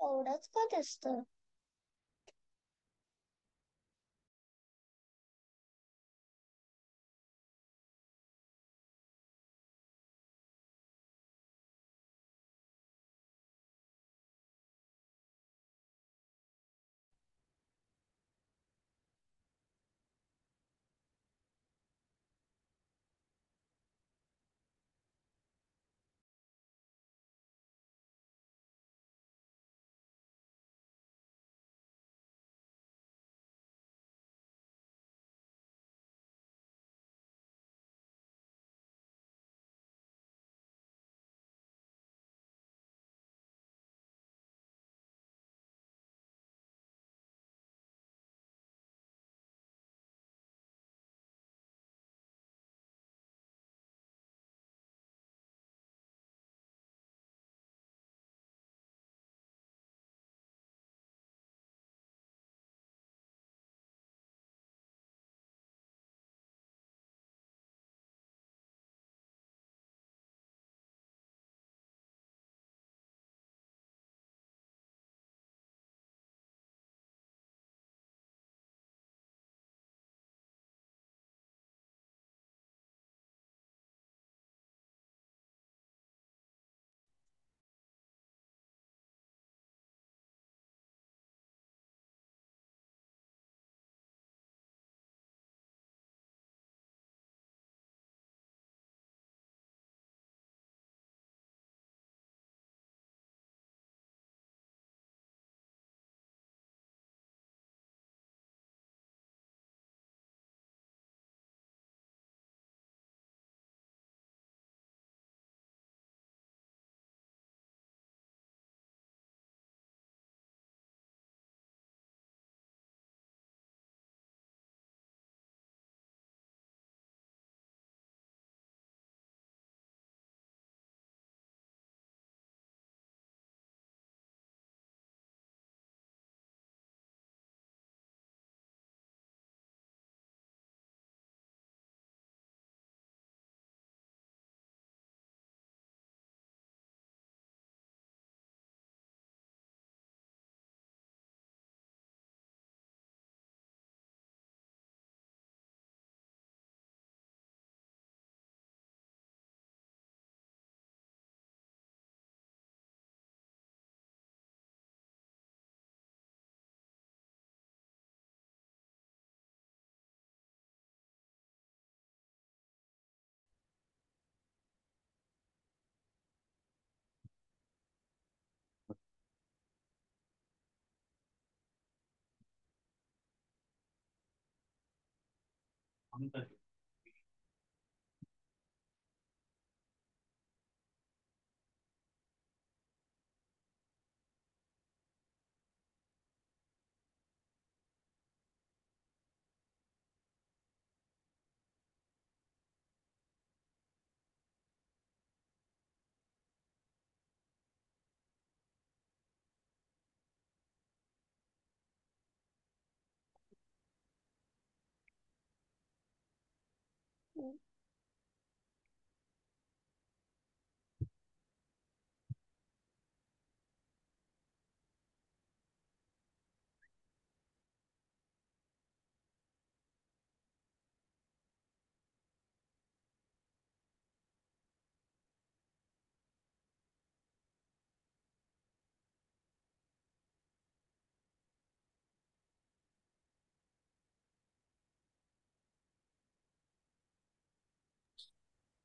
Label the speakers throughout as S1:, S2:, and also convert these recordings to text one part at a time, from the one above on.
S1: एवढंच का दिसतं?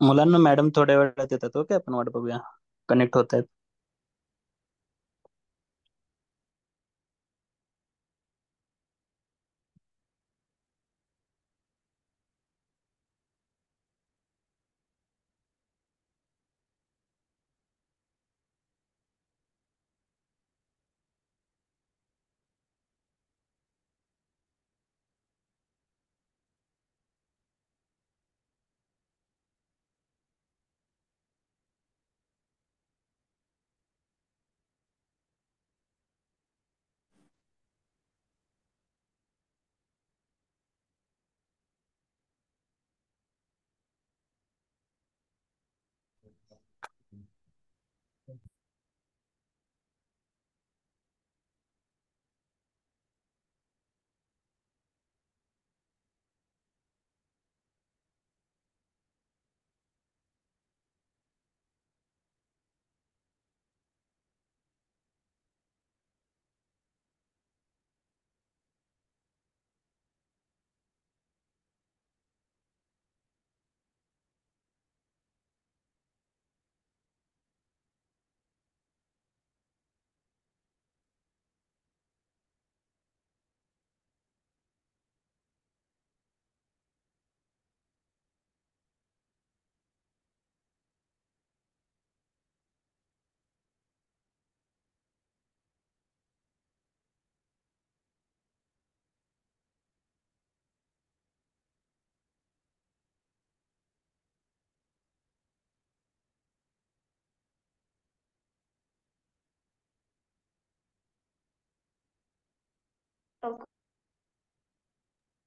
S2: मुलांना मॅडम थोड्या वेळात येतात. ओके, आपण वाट बघूया. कनेक्ट होत आहेत.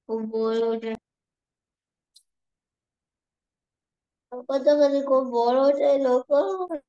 S1: वो बोर हो जाए। पता कभी को बोर हो जाए लोग।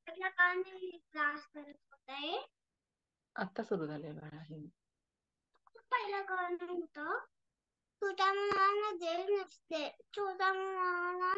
S1: पहिला का नाही क्लास करत होता.
S3: आत्ता सुरू झालंय बाळा हे.
S1: पहिला का नाही होतं. छोट्या मुलांना देत नसते. छोट्या मुलांना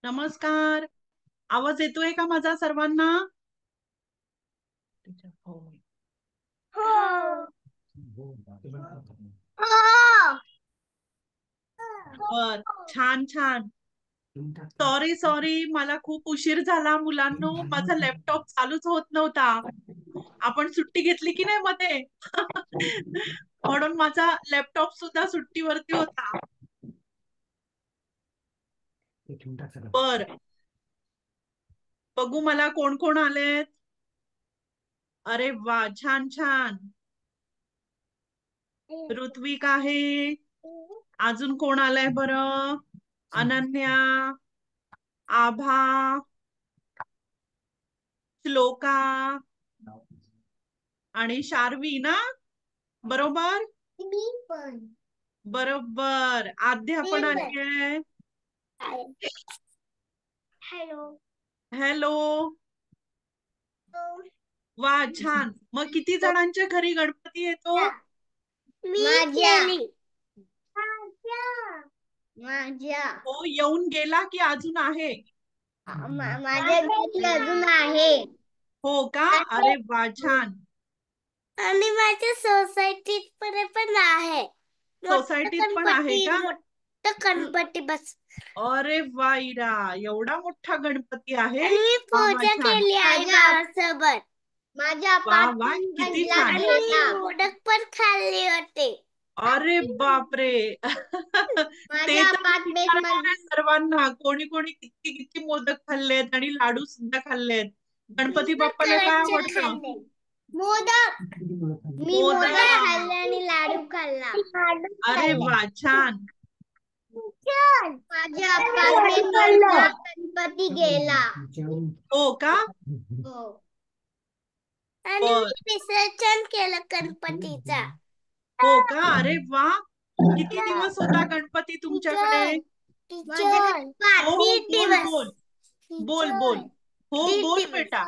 S4: नमस्कार. आवाज येतोय का माझा सर्वांना?
S3: टीचर हो.
S4: बर, छान छान. सॉरी मला खूप उशीर झाला मुलांनो, माझा लॅपटॉप चालूच होत नव्हता. आपण सुट्टी घेतली की नाही मध्ये म्हणून माझा लॅपटॉप सुद्धा सुट्टीवरती होता. बर, बघू मला कोण कोण आलेत. अरे वा, छान छान. ऋत्विक आहे. अजून कोण आलंय बरं? अनन्या, आभा, श्लोका आणि शार्वी ना, बरोबर? बरोबर. आद्या पण आली आहे. हॅलो. वा, छान. मग किती जणांच्या घरी गणपती येतो?
S1: माझ्या
S4: हो, येऊन गेला की अजून आहे?
S1: माझ्या घरी अजून आहे.
S4: हो का? अरे वा, छान.
S1: आणि माझ्या सोसायटीत पण आहे.
S4: सोसायटीत पण आहे का?
S1: मोठा गणपती बस.
S4: अरे वा, इरा, एवढा मोठा गणपती आहे?
S1: आणि मी
S4: वा, वा,
S1: पूजा
S4: छान.
S1: केली आहे बाळासोबत. माझ्या
S4: वा वा, किती छान.
S1: आणि मी मोदक पण खाल्ले होते.
S4: अरे बापरे. ते तर मी विचारणार आहे सर्वांना, कोणी कोणी किती किती मोदक खाल्लेत आणि लाडू सुद्धा खाल्लेत. गणपती बाप्पाला काय आवडतं?
S1: मोदक. मी मोदक
S4: मोदक.
S1: खाल्ले आणि लाडू खाल्ला.
S4: अरे वा, छान.
S1: माझ्या अपार्टमेंटवरचा गणपती गेला.
S4: हो का?
S1: हो. आणि मी विसर्जन केलं गणपतीचा.
S4: हो का? अरे वा, किती दिवस होता गणपती तुमच्याकडे? हो, बोल. हो, बोल बेटा.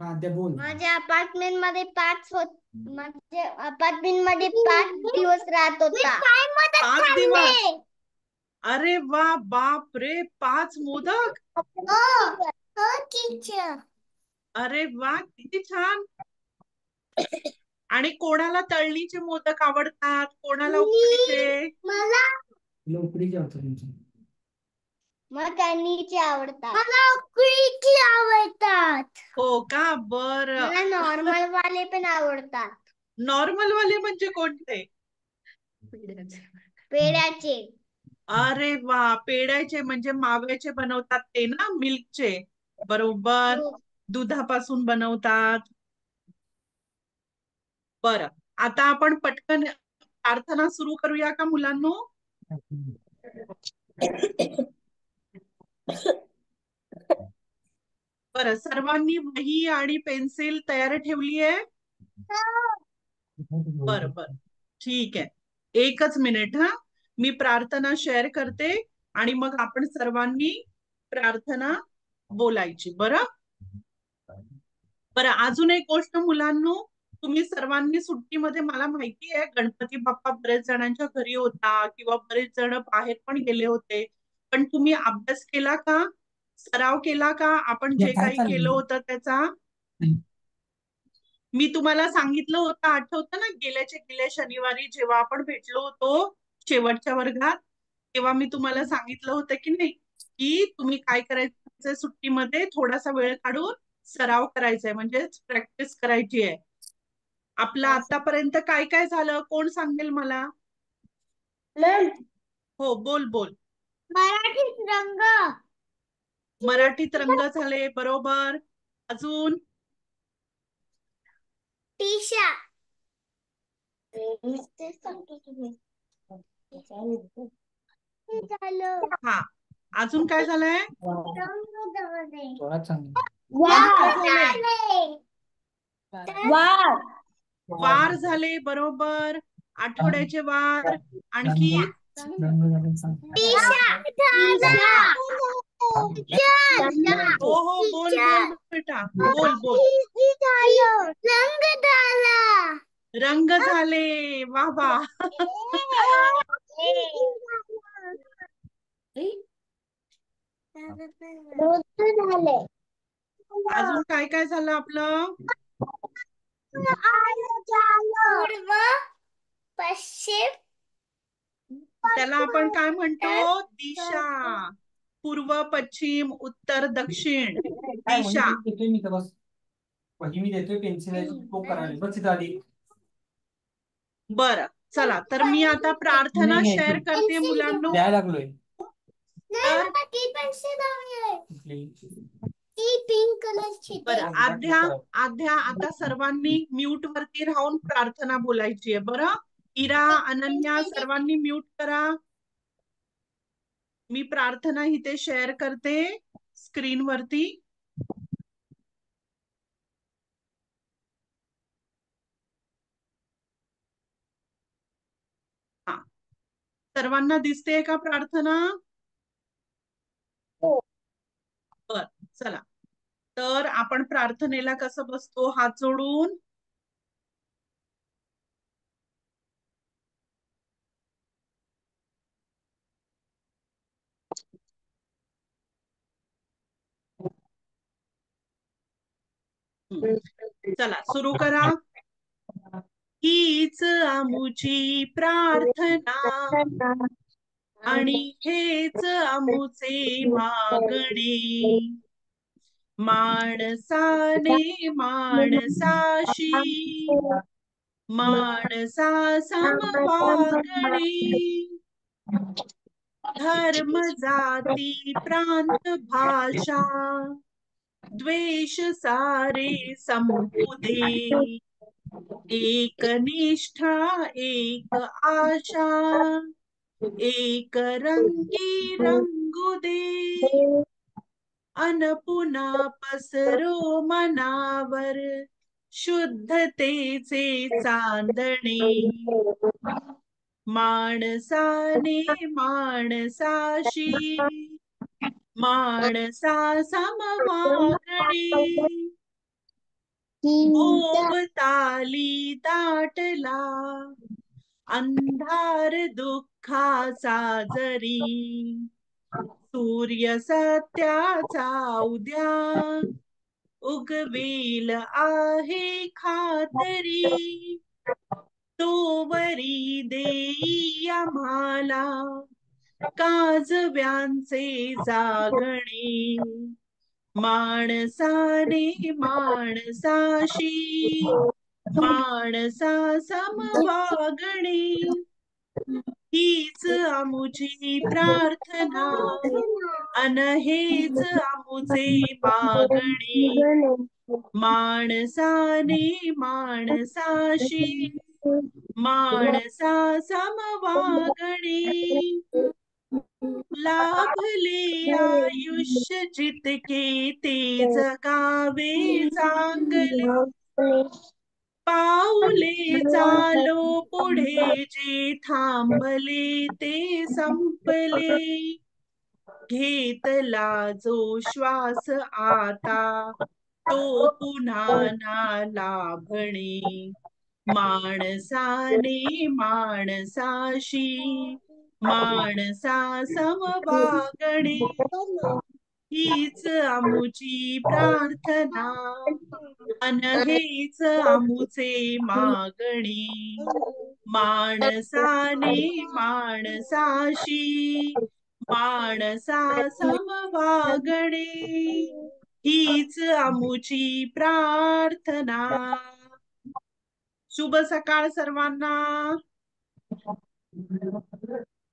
S1: माझ्या अपार्टमेंट मध्ये 5 दिवस राहत होता.
S4: 5 दिवस. अरे वा, बाप रे, 5 मोदक. अरे वा, किती छान. आणि कोणाला तळणीचे मोदक आवडतात, कोणाला उकडीचे?
S1: मला तळणीचे आवडतात. मला उकडीचे आवडतात.
S4: हो का? बर.
S1: मला नॉर्मल वाले पण आवडतात.
S4: नॉर्मल वाले म्हणजे कोणते?
S1: पेड्याचे.
S4: अरे वा, पेड्याचे म्हणजे माव्याचे बनवतात ते ना, मिल्कचे. बरोबर, दुधापासून बनवतात. बरं, आता आपण पटकन प्रार्थना सुरू करूया का मुलांनो? बरं, सर्वांनी वही आणि पेन्सिल तयार ठेवली आहे? बर, ठीक आहे. एकच मिनिट हा, मी प्रार्थना शेअर करते आणि मग आपण सर्वांनी प्रार्थना बोलायची. बरं, अजून एक गोष्ट मुलांनो, तुम्ही सर्वांनी सुट्टीमध्ये, मला माहिती आहे गणपती बाप्पा बरेच जणांच्या घरी होता किंवा बरेच जण बाहेर पण गेले होते, पण तुम्ही अभ्यास केला का? सराव केला का आपण जे काही केलं होतं त्याचा? मी तुम्हाला सांगितलं होतं, आठवतं ना, गेल्या शनिवारी जेव्हा आपण भेटलो होतो शेवटच्या वर्गात, तेव्हा मी तुम्हाला सांगितलं होतं की नाही, की तुम्ही काय करायचं, सुट्टीमध्ये थोडासा वेळ काढून सराव करायचा आहे, म्हणजे प्रॅक्टिस करायची आहे. आपलं आतापर्यंत काय काय झालं, कोण सांगेल मला? हो, बोल.
S1: मराठीत रंग.
S4: मराठीत रंग झाले, बरोबर. अजून?
S1: टीशा.
S4: हा, अजून काय झालंय? वार झाले, बरोबर. आठवड्याचे वार. आणखी? हो, बोल बेटा, बोल. रंग झाले, वा वा.
S1: झाले.
S4: अजून काय काय झालं आपलं?
S1: पूर्व पश्चिम
S4: त्याला आपण काय म्हणतो? दिशा. पूर्व, पश्चिम, उत्तर, दक्षिण. दिशा.
S5: मी तर बस वही मी देतोय पेन्सिल करायला बस इथं आधी.
S4: बरं, चला तर मी आता प्रार्थना
S5: नाही,
S4: शेअर करते मुलांनो.
S5: द्यायला लागलोय.
S4: तर
S1: पिंक कलरची
S4: बरं, आद्या आता सर्वांनी म्यूट वरती राहून प्रार्थना बोलायची आहे. बरं, इरा, अनन्या सर्वांनी म्यूट करा. मी प्रार्थना इथे शेअर करते स्क्रीन वरती. हा, सर्वांना दिसते का प्रार्थना? बर, चला तर आपण प्रार्थनेला कसं बसतो? हात जोडून. चला सुरू करा. हीच आमुची प्रार्थना आणि हेच आमुचे मागणे. माणसाने माणसाशी माणसा समवागणे. धर्म, जाती, प्रांत, भाषा द्वेष सारे संपू दे. एक निष्ठा, एक आशा, एक रंगी रंगू दे. अन पुन्हा पसरो मनावर शुद्धतेचे चांदणे. माणसाने माणसाशी माणसा समवागणे. भोवताली दाटला अंधार दुःखाचा जरी. सूर्य सत्याचा उद्या उगवेल आहे खातरी. तोवरी देई आम्हाला काजव्यांचे जागणे. माणसाने माणसाशी माणसा समवागणे. हीच आमुची प्रार्थना अन हेच आमुचे मागणे. माणसाने माणसाशी माणसा समवागणे. लाभले आयुष्य जितके ते जगावे चांगले. पाऊले चालो पुढे जे थांबले ते संपले. घेतला जो श्वास आता तो पुन्हा ना लाभणे. माणसाने माणसाशी माणसा समवागणे. हीच आमुची प्रार्थना अन हेच आमुचे मागणे. माणसाने माणसाशी माणसा समवागणे. हीच आमुची प्रार्थना. शुभ सकाळ सर्वांना.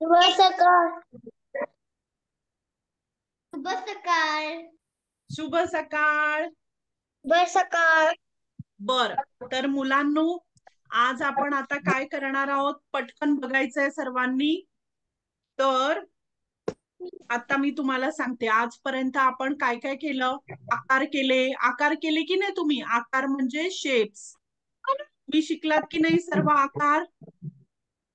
S1: शुभ सकाळ. शुभ सकाळ.
S4: शुभ सकाळ.
S1: शुभ सकाळ.
S4: बर, तर मुलांनो आज आपण आता काय करणार आहोत? पटकन बघायचंय सर्वांनी. तर आता मी तुम्हाला सांगते आजपर्यंत आपण काय काय केलं. आकार केले की नाही तुम्ही? आकार म्हणजे शेप्स. तुम्ही शिकलात की नाही सर्व आकार?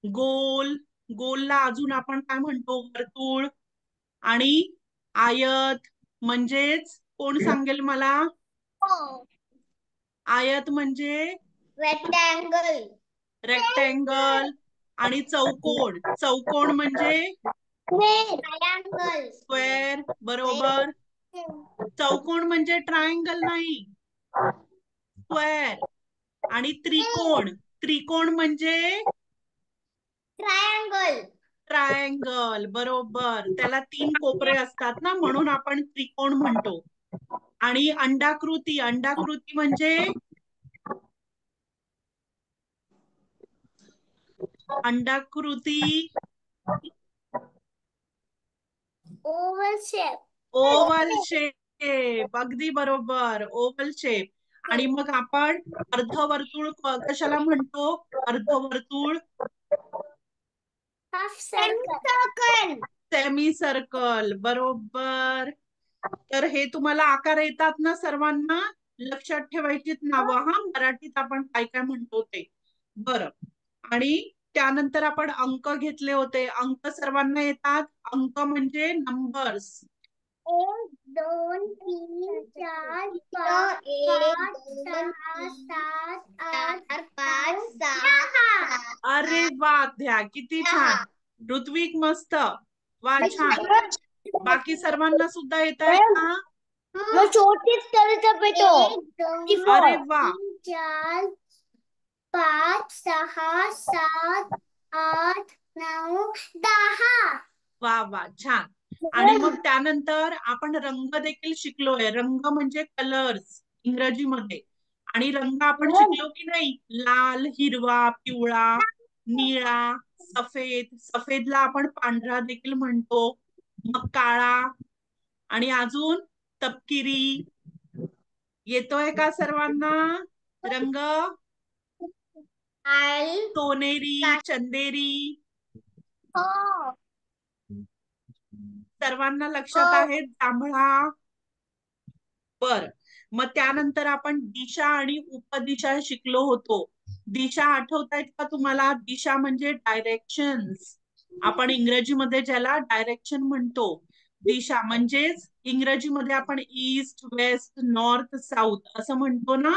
S4: गोल, गोलला अजून आपण काय म्हणतो? वर्तुळ. आणि आयत म्हणजेच कोण सांगेल मला? आयत म्हणजे
S1: रेक्टँगल.
S4: रेक्टँगल. आणि चौकोन, चौकोन म्हणजे
S1: ट्रायंगल.
S4: स्क्वेअर. स्क्वेअर, बरोबर. चौकोन म्हणजे ट्रायंगल नाही, स्क्वेअर. आणि त्रिकोण, त्रिकोण म्हणजे
S1: ट्रायंगल.
S4: ट्रायंगल, बरोबर. त्याला 3 कोपरे असतात ना, म्हणून आपण त्रिकोण म्हणतो. आणि अंडाकृती, अंडाकृती म्हणजे अंडाकृती,
S1: ओव्हल शेप.
S4: ओव्हल शेप, अगदी बरोबर, ओव्हल शेप. आणि मग आपण अर्धवर्तुळ कशाला म्हणतो? अर्धवर्तुळ
S1: हाफ सर्कल.
S4: सेमी सर्कल, बरोबर. तर हे तुम्हाला आकार येतात ना सर्वांना? लक्षात ठेवायचीत नावं हा, मराठीत आपण काय काय म्हणतो ते. बरं. आणि त्यानंतर आपण अंक घेतले होते. अंक सर्वांना येतात? अंक म्हणजे नंबर्स.
S1: 1 2 3 4 5 6 7 8 9 10.
S4: अरे वा, द्या, किती छान. ऋत्विक मस्त, वा, छान. बाकी सर्वांना सुद्धा येत आहेत का?
S1: मग छोटीच करायचं बेटो. 1
S4: अरे
S1: 2
S4: वा,
S1: 3 4 5 6 7 8 9 10.
S4: वा वा, छान. आणि मग त्यानंतर आपण रंग देखील शिकलोय. रंग म्हणजे कलर्स इंग्रजीमध्ये. आणि रंग आपण शिकलो की नाही? लाल, हिरवा, पिवळा, निळा, सफेद. सफेदला आपण पांढरा देखील म्हणतो. मग काळा, आणि अजून तपकिरी. येतोय का सर्वांना रंग? सोनेरी, चंदेरी. सर्वांना लक्षात आहे? जांभळा. बर. मग त्यानंतर आपण दिशा आणि उपदिशा शिकलो होतो. दिशा आठवतायत का तुम्हाला? दिशा म्हणजे डायरेक्शन्स. आपण इंग्रजीमध्ये ज्याला डायरेक्शन म्हणतो. दिशा म्हणजेच इंग्रजीमध्ये आपण ईस्ट, वेस्ट, नॉर्थ, साऊथ असं म्हणतो ना,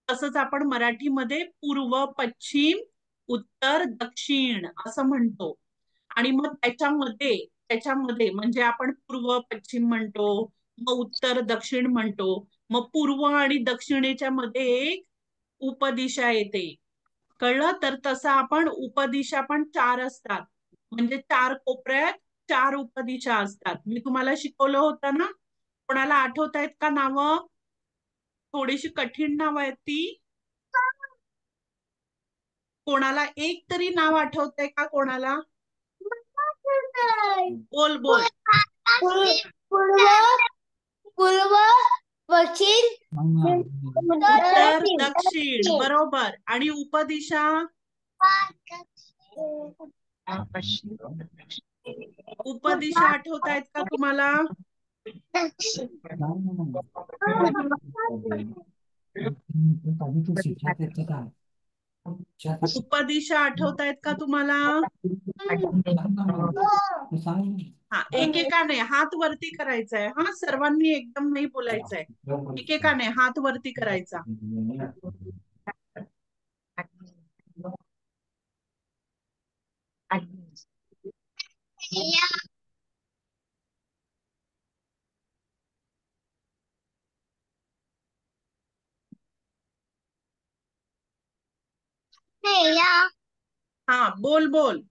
S4: तसंच आपण मराठीमध्ये पूर्व, पश्चिम, उत्तर, दक्षिण असं म्हणतो. आणि मग त्याच्यामध्ये म्हणजे आपण पूर्व, पश्चिम म्हणतो, मग उत्तर, दक्षिण म्हणतो. मग पूर्व आणि दक्षिणेच्या मध्ये एक उपदिशा येते. कळलं? तर तसं आपण उपदिशा पण 4 असतात. म्हणजे 4 कोपऱ्यात 4 उपदिशा असतात. मी तुम्हाला शिकवलं होतं ना? कोणाला आठवत आहेत का नावं? थोडीशी कठीण नावं आहेत ती. कोणाला एक तरी नाव आठवतंय का कोणाला? बोल बोल.
S1: पूर्व, पश्चिम,
S4: उत्तर, दक्षिण, बरोबर. आणि उपदिशा? उपदिशा आठवत आहेत का तुम्हाला? उपदिशा आठवत आहेत का तुम्हाला? हा, एकेकाने हात वरती करायचाय. हा, सर्वांनी एकदम नाही बोलायचंय. एकेकाने हात वरती करायचा. हा, बोल बोल.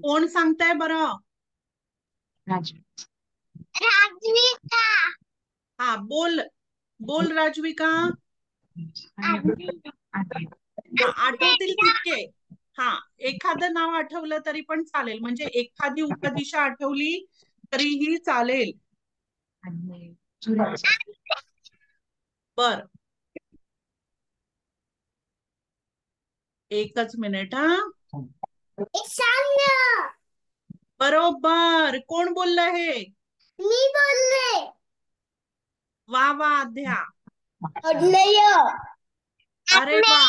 S4: कोण सांगताय बरं?
S1: राजविका.
S4: हा, बोल बोल राजविका. आठवतील तितके. हा, एखादं नाव आठवलं तरी पण चालेल. म्हणजे एखादी उपदिशा आठवली तरीही चालेल. बर, एकच मिनिट. हा, बरोबर. कोण बोललं हे?
S1: मी बोलले.
S4: वा वा, अध्या.
S1: अग्नेय.
S4: अरे वा,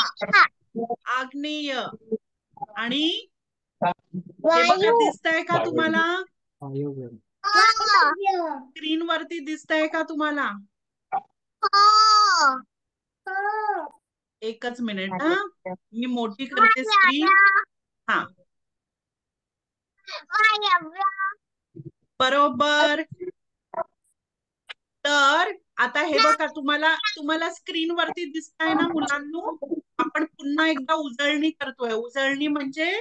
S4: आग्नेय. आणि हे बघा, दिसतंय का तुम्हाला? स्क्रीन वरती दिसतंय का तुम्हाला? एकच मिनिट हा, मी मोठी करते स्क्रीन. हा, बरोबर. तर आता हे बघा, तुम्हाला स्क्रीन वरती दिसतंय ना मुलांनो? आपण पुन्हा एकदा उजळणी करतोय. उजळणी म्हणजे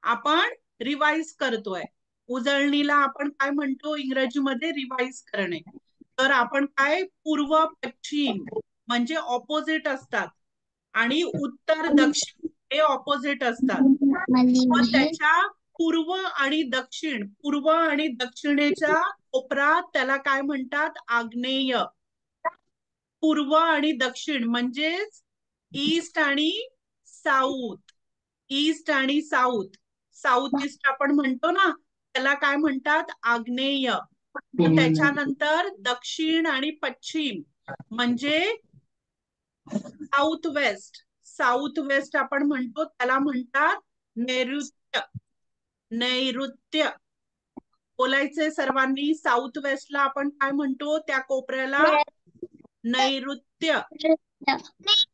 S4: आपण रिवाइज करतोय. उजळणीला आपण काय म्हणतो इंग्रजीमध्ये? रिवाइज करणे. तर आपण काय, पूर्व पश्चिम म्हणजे ऑपोजिट असतात आणि उत्तर दक्षिण हे ऑपोजिट असतात. मग त्याच्या पूर्व आणि दक्षिणेच्या कोपरा त्याला काय म्हणतात? आग्नेय. पूर्व आणि दक्षिण म्हणजेच ईस्ट आणि साऊथ. ईस्ट आणि साऊथ. साऊथ ईस्ट आपण म्हणतो ना, त्याला काय म्हणतात? आग्नेय. मग त्याच्यानंतर दक्षिण आणि पश्चिम म्हणजे साऊथ वेस्ट. साऊथ वेस्ट आपण म्हणतो, त्याला म्हणतात नैऋत्य. नैऋत्य बोलायचंय सर्वांनी. साऊथ वेस्टला आपण काय म्हणतो? त्या कोपऱ्याला नैऋत्य.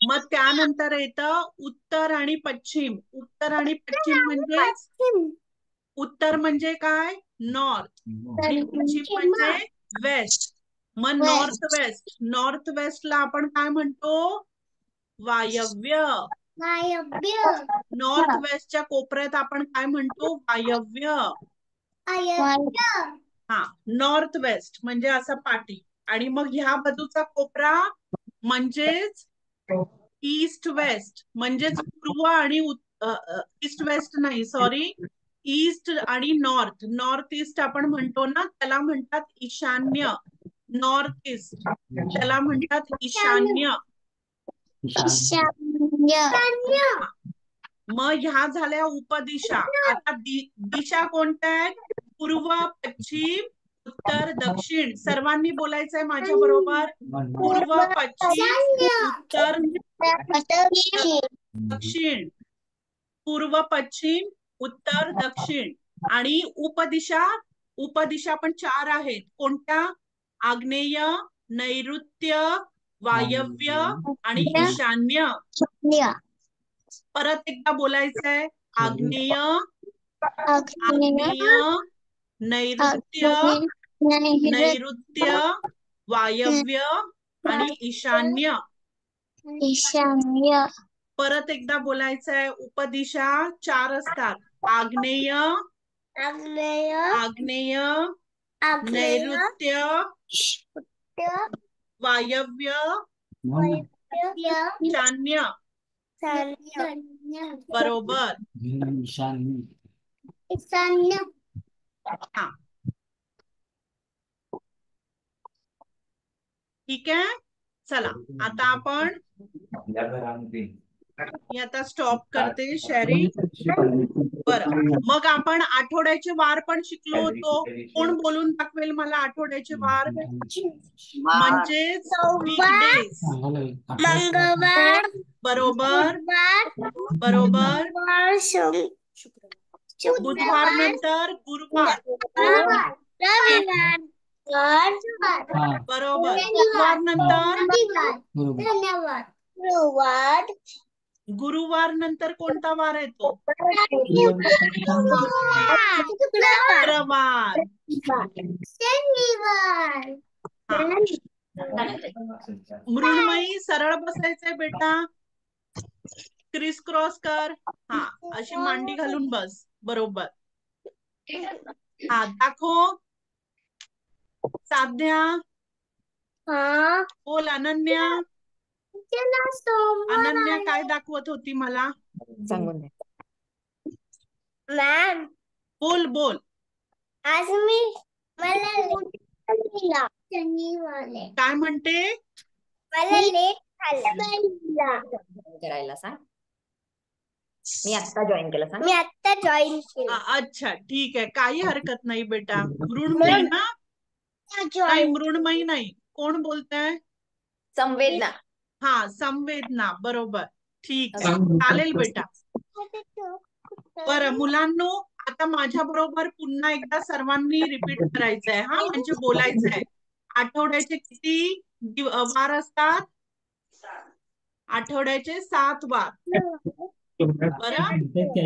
S4: मग त्यानंतर येतं उत्तर आणि पश्चिम. उत्तर आणि पश्चिम म्हणजे उत्तर म्हणजे काय? नॉर्थ. आणि पश्चिम म्हणजे वेस्ट. मग नॉर्थ वेस्ट. नॉर्थ वेस्टला आपण काय म्हणतो? वायव्य. नॉर्थ वेस्टच्या कोपऱ्यात आपण काय म्हणतो? वायव्य. हा, नॉर्थ वेस्ट म्हणजे असं पाठी. आणि मग ह्या बाजूचा कोपरा म्हणजेच ईस्ट वेस्ट. म्हणजेच पूर्व आणि ईस्ट वेस्ट नाही, सॉरी, ईस्ट आणि नॉर्थ. नॉर्थ ईस्ट आपण म्हणतो ना, त्याला म्हणतात ईशान्य. नॉर्थ ईस्ट त्याला म्हणतात ईशान्य. मग ह्या झाल्या उपदिशा. आता दिशा कोणत्या आहेत? पूर्व, पश्चिम, उत्तर, दक्षिण. सर्वांनी बोलायचंय माझ्या बरोबर. पूर्व, पश्चिम, उत्तर, दक्षिण. पूर्व, पश्चिम, उत्तर, दक्षिण. आणि उपदिशा पण 4 आहेत. कोणत्या? आग्नेय, नैऋत्य, वायव्य आणि ईशान्य. परत एकदा बोलायचंय. आग्नेय, नैऋत्य, वायव्य आणि ईशान्य. परत एकदा बोलायचंय. उपदिशा 4 असतात. आग्नेय, नैऋत्य, वायव्य, ईशान्य. बरोबर. हा, ठीक आहे. चला आता आपण, मी आता स्टॉप करते शेअरिंग. बरं, मग आपण आठवड्याचे वार पण शिकलो होतो. कोण बोलून दाखवेल मला आठवड्याचे वार? म्हणजेच वीकडेज.
S1: मंगळवार,
S4: बरोबर. बरोबर. बुधवार नंतर गुरुवार.
S1: रविवार,
S4: बरोबर. गुरुवार नंतर गुरुवार नंतर कोणता वार येतो? शुक्रवार. मृण्मयी सरळ बसायचंय बेटा. क्रिस क्रॉस कर. हा, अशी मांडी घालून बस. बरोबर. हा, दाखव. साध्या बोल. अनन्या काय दाखवत होती मला?
S3: सांगून दे.
S1: मॅम,
S4: बोल.
S1: आज मला शनिवार
S4: काय म्हणते?
S1: मला लेट झाला
S3: करायला सांग. मी आता जॉईन केलं सांग.
S1: मी आता जॉईन केलं.
S4: अच्छा, ठीक आहे. काही हरकत नाही बेटा. मृण्मयी ना? नाही, मृण्मयी नाही. कोण बोलतंय?
S3: संवेदना.
S4: हा, संवेदना. बरोबर. ठीक आहे, चालेल बेटा. बरं मुलांनो, आता माझ्या बरोबर पुन्हा एकदा सर्वांनी रिपीट करायचंय हा, म्हणजे बोलायचंय. आठवड्याचे किती वार असतात? आठवड्याचे 7 वार. बरं,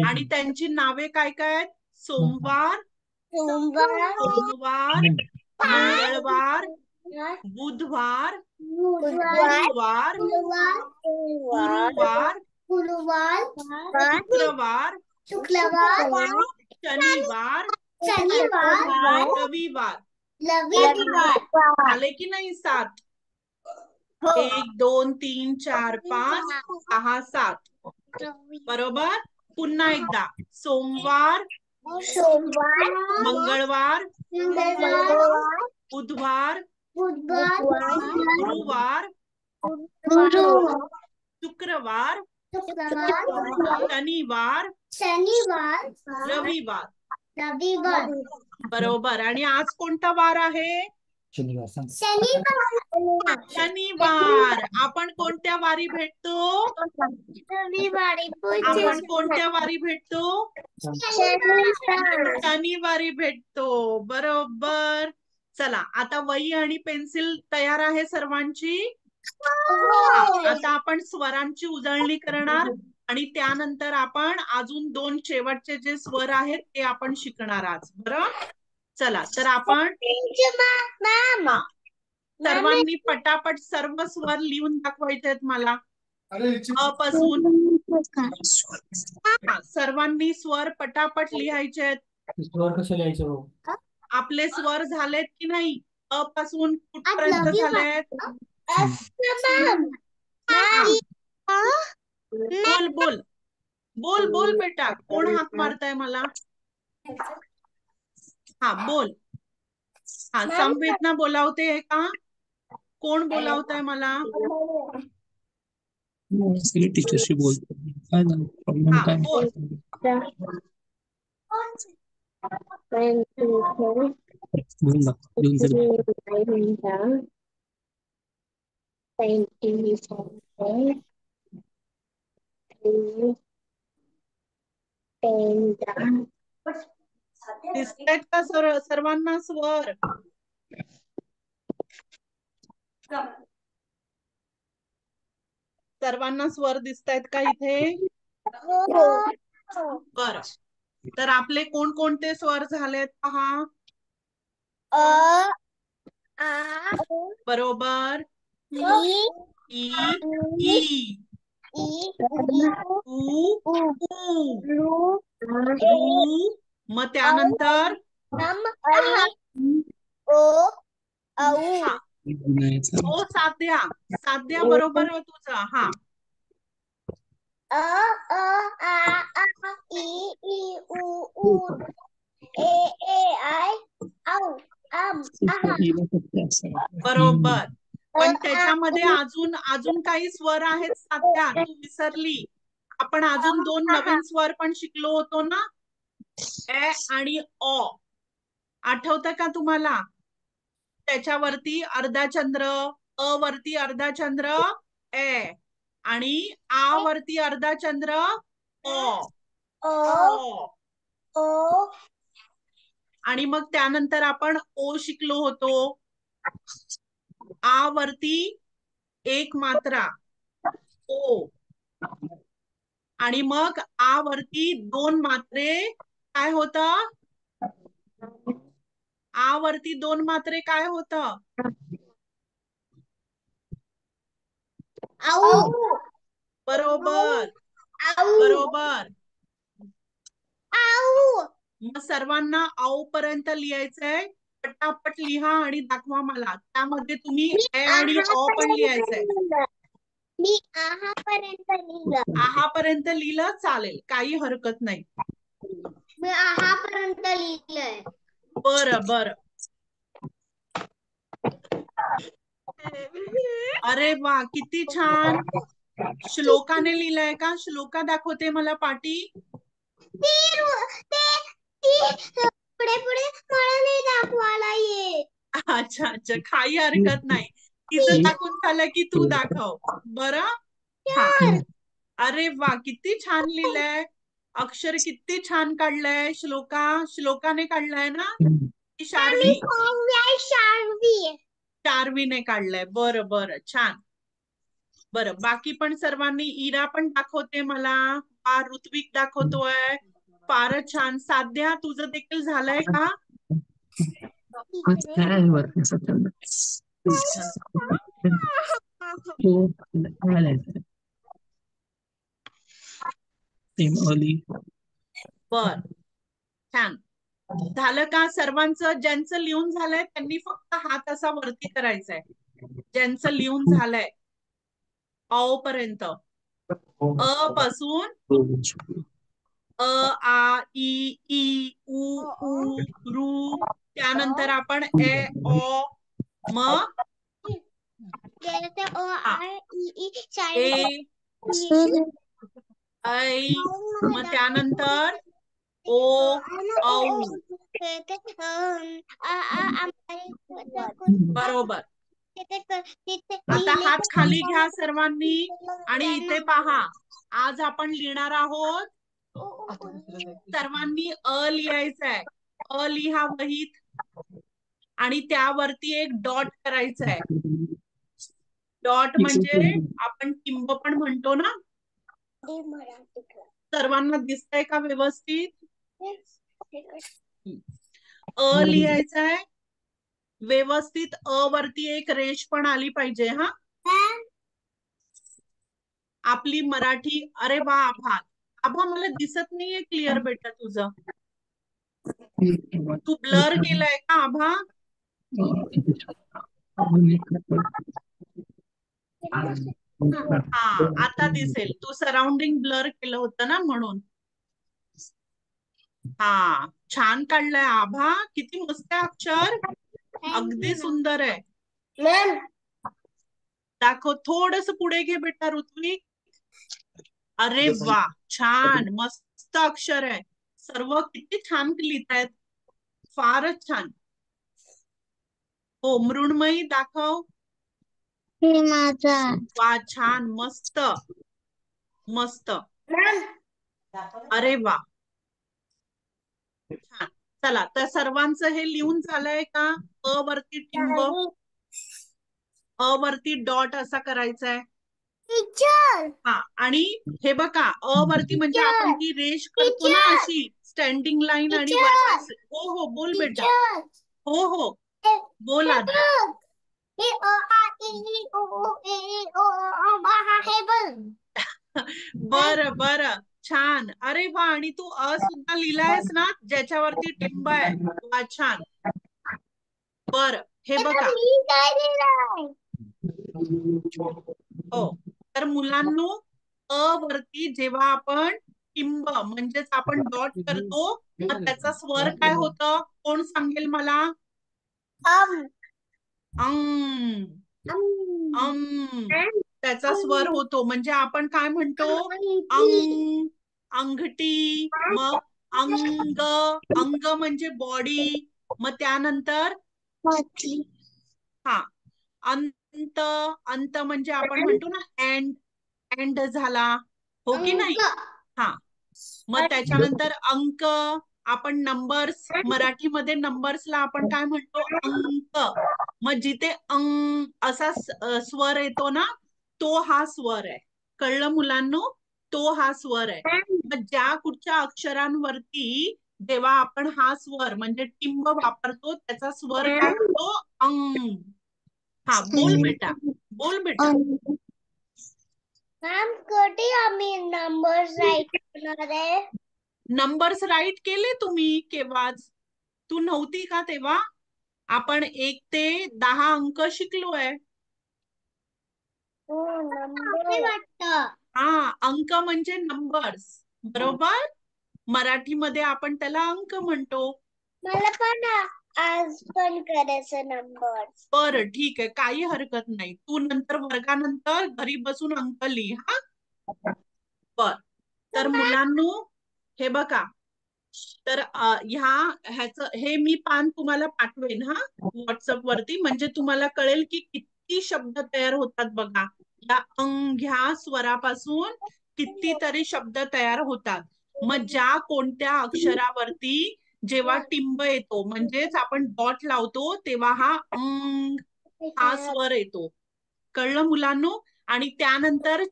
S4: आणि त्यांची नावे काय काय आहेत? सोमवार, सोमवार, मंगळवार, बुधवार, गुरुवार, गुरुवार, शुक्रवार, शनिवार, रविवार. आले की नाही 7? 1 2 3 4 5 6 7. बरोबर. पुन्हा एकदा सोमवार, मंगळवार, बुधवार, गुरुवार, शुक्रवार, शनिवार, रविवार. बरोबर. आणि आज कोणता वार आहे? शनिवार. आपण कोणत्या वारी भेटतो? आपण कोणत्या वारी भेटतो? शनिवारी भेटतो. बरोबर. चला, आता वही आणि पेन्सिल तयार आहे सर्वांची? आता आपण स्वरांची उजळणी करणार आणि त्यानंतर आपण अजून 2 शेवटचे जे स्वर आहेत ते आपण शिकणार आज. बरं, चला. तर आपण सर्वांनी पटापट सर्व स्वर लिहून दाखवायचे आहेत मला. अ पासून सर्वांनी स्वर पटापट लिहायचे आहेत.
S5: कसं लिहायचं?
S4: आपले स्वर झालेत की नाही? अ पासून कुठपर्यंत झालेत? बोल बोल बोल बोल बेटा. कोण हाक मारताय मला? हा, बोल. हा, संवेदना बोलावते आहे का? कोण बोलावताय मला?
S2: टीचरशी बोलतो. काय झालं? प्रॉब्लेम
S4: हा,
S2: काय?
S4: बोल.
S2: घेऊन दाखव. घेऊन तरी.
S4: दिसतायत का सर्वांना स्वर? सर्वांना स्वर दिसतायत का इथे? बर. तर आपले कोणकोणते स्वर झालेत पहा. बरोबर. ई, ई, उ, ऊ, रू. मग त्यानंतर हा, ओ साध्या. साध्या बरोबर आहे तुझा. हा, बरोबर. पण त्याच्यामध्ये अजून काही स्वर आहेत साध्या, तू विसरली. आपण अजून 2 नवीन स्वर पण शिकलो होतो ना, ए आणि ओ. आठवतं का तुम्हाला? त्याच्यावरती अर्धाचंद्र, अ वरती अर्धाचंद्र ए, आणि आ वरती अर्धाचंद्र ओ. आणि मग त्यानंतर आपण ओ शिकलो होतो. आ वरती 1 मात्रा ओ, आणि मग आ वरती 2 मात्रे काय होतं? आ वरती 2 मात्रे काय होतं? बरोबर. बरोबर. मग सर्वांना औ पर्यंत लिहायचंय. पटापट लिहा आणि दाखवा मला. त्यामध्ये तुम्ही ए आणि अ पण लिहायचंय.
S1: मी आहापर्यंत लिहिलं.
S4: आहापर्यंत लिहिलं चालेल, काही हरकत नाही.
S1: मी आहापर्यंत लिहिलंय.
S4: बरं बरं. अरे वा, किती छान. श्लोकाने लिहिलंय का? श्लोका दाखवते मला पाटी.
S1: पुढे पुढे मला नाही दाखवायला येत.
S4: अच्छा अच्छा, काही हरकत नाही. तिचं दाखवून झालं की तू दाखव. बरं. हा, अरे वा, किती छान लिहिलंय. अक्षर किती छान काढलंय श्लोकाने काढलंय ना की शार्वी? शार्वीने काढलंय. बरं बरं, छान. बरं, बाकी पण सर्वांनी, इरा पण दाखवते मला, ऋत्विक दाखवतोय. फारच छान. साध्या, तुझं देखील झालंय का? बर, छान झालं का सर्वांचं? ज्यांचं लिहून झालंय त्यांनी फक्त हात असा वरती करायचा आहे. ज्यांचं लिहून झालंय अ पर्यंत, अ पासून अ, आ, इ, ई, उ, रू, त्यानंतर आपण ए, ओ, म, ए, ऐ, मग त्यानंतर ओ, औ. बरोबर. आता हात खाली घ्या सर्वांनी आणि इथे पहा. आज आपण लिहिणार आहोत, सर्वांनी अ लिहायचंय. अ लिहा वहीत आणि त्यावरती एक डॉट करायचा आहे. डॉट म्हणजे आपण टिंब पण म्हणतो ना. सर्वांना दिसतंय का व्यवस्थित? अ लिहायचा आहे व्यवस्थित. अ वरती एक रेष पण आली पाहिजे. हा, आपली मराठी. अरे वा, आभा. आभा, मला दिसत नाहीये क्लिअर बेटा तुझं. तू ब्लर केलाय का आभा? हा, आता दिसेल. तू सराउंडिंग ब्लर केलं होतं ना म्हणून. हा, छान काढलंय आभा. किती मस्त आहे अक्षर. अगदी सुंदर आहे. दाखव, थोडस पुढे घे बेटा ऋत्विक. अरे वा, छान, मस्त अक्षर आहे. सर्व किती छान लिहितायत. फारच छान. हो, मृण्मयी दाखव. वा, छान, मस्त मस्त. अरे वा, छान. चला, तर सर्वांचं हे लिहून झालंय का? अ वरती टिंब, अ वरती डॉट असा करायचा आहे. हा, आणि हे बघा, अ वरती म्हणजे आपण ही रेष करतो ना अशी स्टँडिंग लाईन आणि वरती. हो हो, बोल बेटा. हो हो, बोल आधी. बर बर, छान. अरे वा, आणि तू अ सुद्धा लिहिलायस ना ज्याच्यावरती टिंब आहे. वा, छान. बर, हे बघा. हो, तर मुलांनो, अ वरती जेव्हा आपण टिंब म्हणजेच आपण डॉट करतो, मग त्याचा स्वर काय होतं? कोण सांगेल मला? अं, त्याचा स्वर होतो. म्हणजे आपण काय म्हणतो? अंग, अंगठी, मग अंग. अंग म्हणजे बॉडी. मग त्यानंतर हा, अंत. अंत म्हणजे आपण म्हणतो ना एंड. एंड झाला, हो की नाही? हा, मग त्याच्यानंतर अंक. आपण नंबर्स, मराठीमध्ये नंबर्सला आपण काय म्हणतो? अंक. मग जिथे अंग असा स्वर येतो ना, तो हा स्वर आहे. कळलं मुलांनो? तो हा स्वर आहे. मग ज्या कुठच्या अक्षरांवरती जेव्हा आपण हा स्वर म्हणजे टिंब वापरतो, त्याचा स्वर काय होतो? अंग. हा, बोल बेटा, बोल बेटा.
S1: मॅम, कधी आम्ही नंबर्स राईट करणार आहे?
S4: नंबर्स राईट केले तुम्ही केव्हाच. तू नव्हती का तेव्हा? आपण 1 ते 10 अंक शिकलोय. हा, अंक म्हणजे नंबर्स, बरोबर. मराठीमध्ये आपण त्याला अंक म्हणतो.
S1: मला पण आज पण करायचं नंबर.
S4: बरं, ठीक आहे, काही हरकत नाही. तू नंतर वर्गानंतर घरी बसून अंक लिही. हा, बर. तर मुलांनो, हे बघा. तर हे मी पान तुम्हाला पाठवेन हा व्हॉट्सअप वरती. म्हणजे तुम्हाला कळेल की किती शब्द तयार होतात. बघा, या अंग ह्या स्वरापासून कितीतरी शब्द तयार होतात. मग ज्या कोणत्या अक्षरावरती जेव्हा टिंब येतो म्हणजेच आपण डॉट लावतो तेव्हा हा स्वर येतो. कळलं मुलांनो? आणि त्यानंतर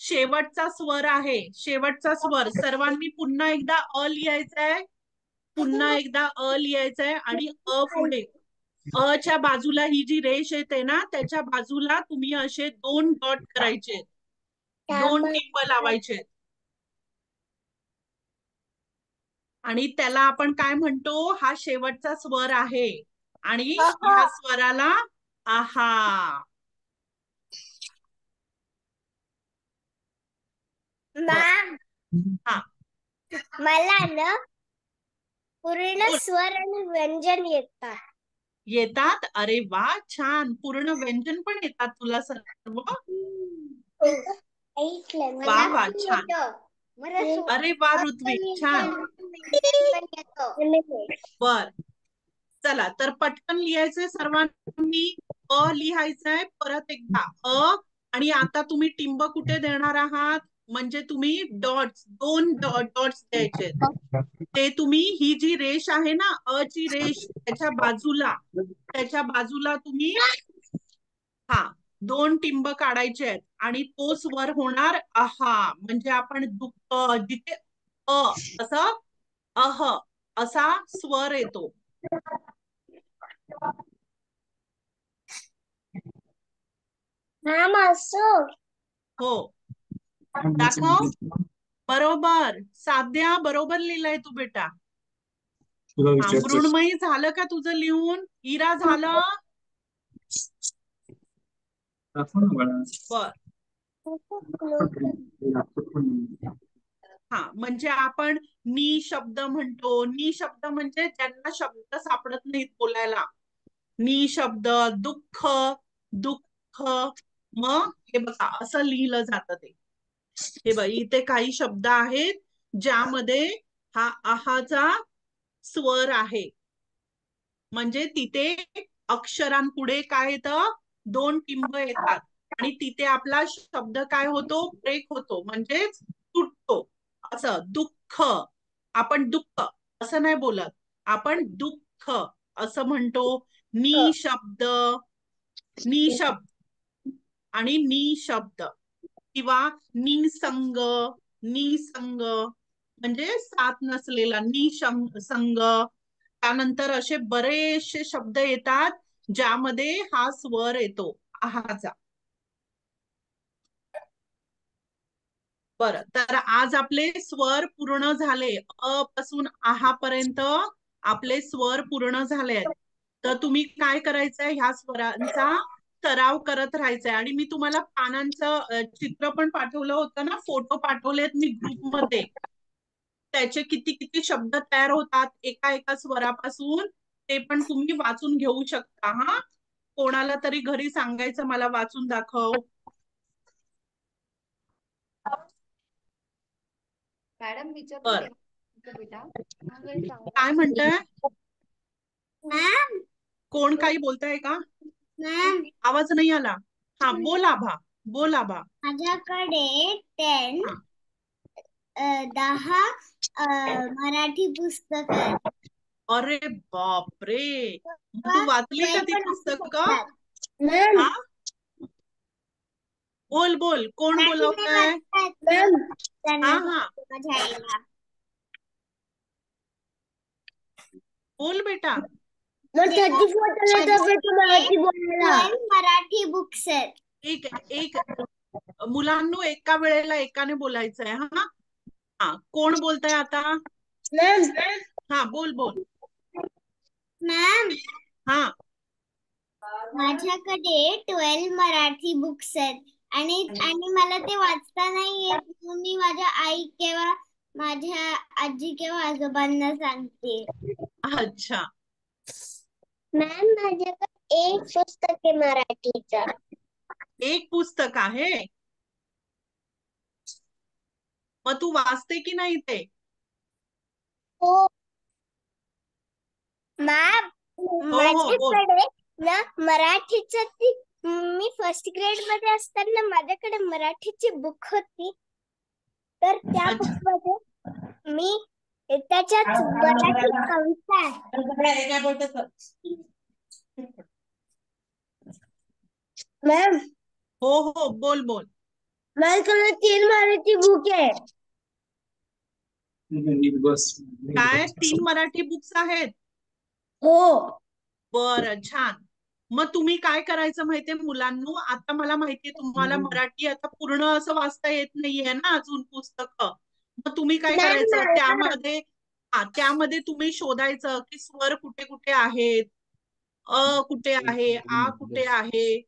S4: शेवटचा स्वर आहे. शेवटचा स्वर सर्वांनी पुन्हा एकदा अ लिहायचंय. पुन्हा एकदा अ लिहायचंय आणि अ पुढे अ च्या बाजूला ही जी रेष येते ना त्याच्या बाजूला तुम्ही असे 2 डॉट करायचे, 2 टिंब लावायचे आणि त्याला आपण काय म्हणतो, हा शेवटचा स्वर आहे आणि ह्या स्वराला आहा. हा
S1: मला ना पूर्ण
S4: बोल.
S1: स्वर आणि व्यंजन येतात.
S4: येतात? अरे वा, छान. पूर्ण व्यंजन पण येतात तुला सर्व?
S1: ऐकलं
S4: वा वा, छान. अरे वा ऋत्विक, छान. बर, चला तर पटकन लिहायचंय सर्वांनी. अ लिहायचंय परत एकदा अ. आणि आता तुम्ही टिंब कुठे देणार आहात, म्हणजे तुम्ही डॉट्स, 2 डॉट्स द्यायचे. ते तुम्ही ही जी रेष आहे ना अ ची रेष त्याच्या बाजूला तुम्ही 2 टिंब काढायचे आहेत आणि तो स्वर होणार आहा. म्हणजे आपण दुःख जिथे अ असं अह असा स्वर येतो. हो, दाखव. बरोबर. साध्या बरोबर लिहिलंय तू बेटा. मृण्मयी झालं का तुझं लिहून? इरा झालं? बर. म्हणजे आपण नि शब्द म्हणतो. नि शब्द म्हणजे ज्यांना शब्द सापडत नाहीत बोलायला. नि शब्द, दुःख, दुःख. मग हे बघा असं लिहिलं जातं ते. हे बघ इथे काही शब्द आहेत ज्यामध्ये हा आहाचा स्वर आहे. म्हणजे तिथे अक्षरांपुढे काय येतं, 2 टिंब येतात आणि तिथे आपला शब्द काय होतो, ब्रेक होतो म्हणजेच तुटतो. असं दुःख, आपण दुःख असं नाही बोलत, आपण दुःख असं म्हणतो. निशब्द, निशब्द आणि निशब्द किंवा निसंग, निसंग म्हणजे साथ नसलेला निसंग. त्यानंतर असे बरेचसे शब्द येतात ज्यामध्ये हा स्वर येतो आहाचा. बरं, तर आज आपले स्वर पूर्ण झाले. अ पासून आहा पर्यंत आपले स्वर पूर्ण झाले आहेत. तर तुम्ही काय करायचंय, ह्या स्वरांचा सराव करत राहायचंय. आणि मी तुम्हाला पानांचं चित्र पण पाठवलं होतं ना, फोटो पाठवलेत मी ग्रुपमध्ये. त्याचे किती किती शब्द तयार होतात एका एका स्वरापासून, ते पण तुम्ही वाचून घेऊ शकता. कोणाला तरी घरी सांगायचं मला वाचून दाखव.
S3: मॅडम
S4: बर,
S3: बेटा
S4: काय म्हणताय? कोण काही बोलताय का? आवाज नाही आला. बोल आभा, बोल आभा.
S1: माझ्याकडे 10 मराठी पुस्तक आहेत.
S4: अरे बापरे, तू वाचली का ती पुस्तक? बोल बोल, कोण बोलवताय?
S1: माझ्या आईला
S4: बोल बेटा.
S1: मराठी बुक्स आहेत.
S4: एक मुलांनो एका वेळेला एकाने बोलायचंय. कोण बोलताय आता? बोल बोल.
S1: मॅम,
S4: माझ्याकडे
S1: 12 मराठी बुक्स आहेत आणि मला ते वाचता नाही येत. मी माझ्या आई किंवा माझ्या आजी किंवा आजोबांना सांगते.
S4: अच्छा
S1: मॅम, माझ्याकडे 1 पुस्तक आहे मराठीचं.
S4: 1 पुस्तक आहे? मग तू वाचते की नाही ते?
S1: हो मॅम, माझ्याकडे ना मराठीचं मी फर्स्ट ग्रेड मध्ये असताना माझ्याकडे मराठीची बुक होती. तर त्या बुक मध्ये मी त्याच्यात मराठी कविता आहे.
S3: काय बोलतो
S1: मॅम
S4: हो हो, बोल बोल.
S1: माझ्याकडे 3 मराठी बुक आहे.
S4: काय 3 मराठी बुक्स आहेत?
S1: हो.
S4: बरं, छान. मग तुम्ही काय करायचं माहितीये मुलांनो, आता मला माहितीये तुम्हाला मराठी आता पूर्ण असं वाचता येत नाहीये ना अजून पुस्तकं. मग तुम्ही काय
S1: मॅम,
S4: करायचं
S1: मला-
S4: त्यामध्ये तुम्ही शोधायचं की स्वर कुठे कुठे आहेत, अ कुठे आहे, आ कुठे आहे.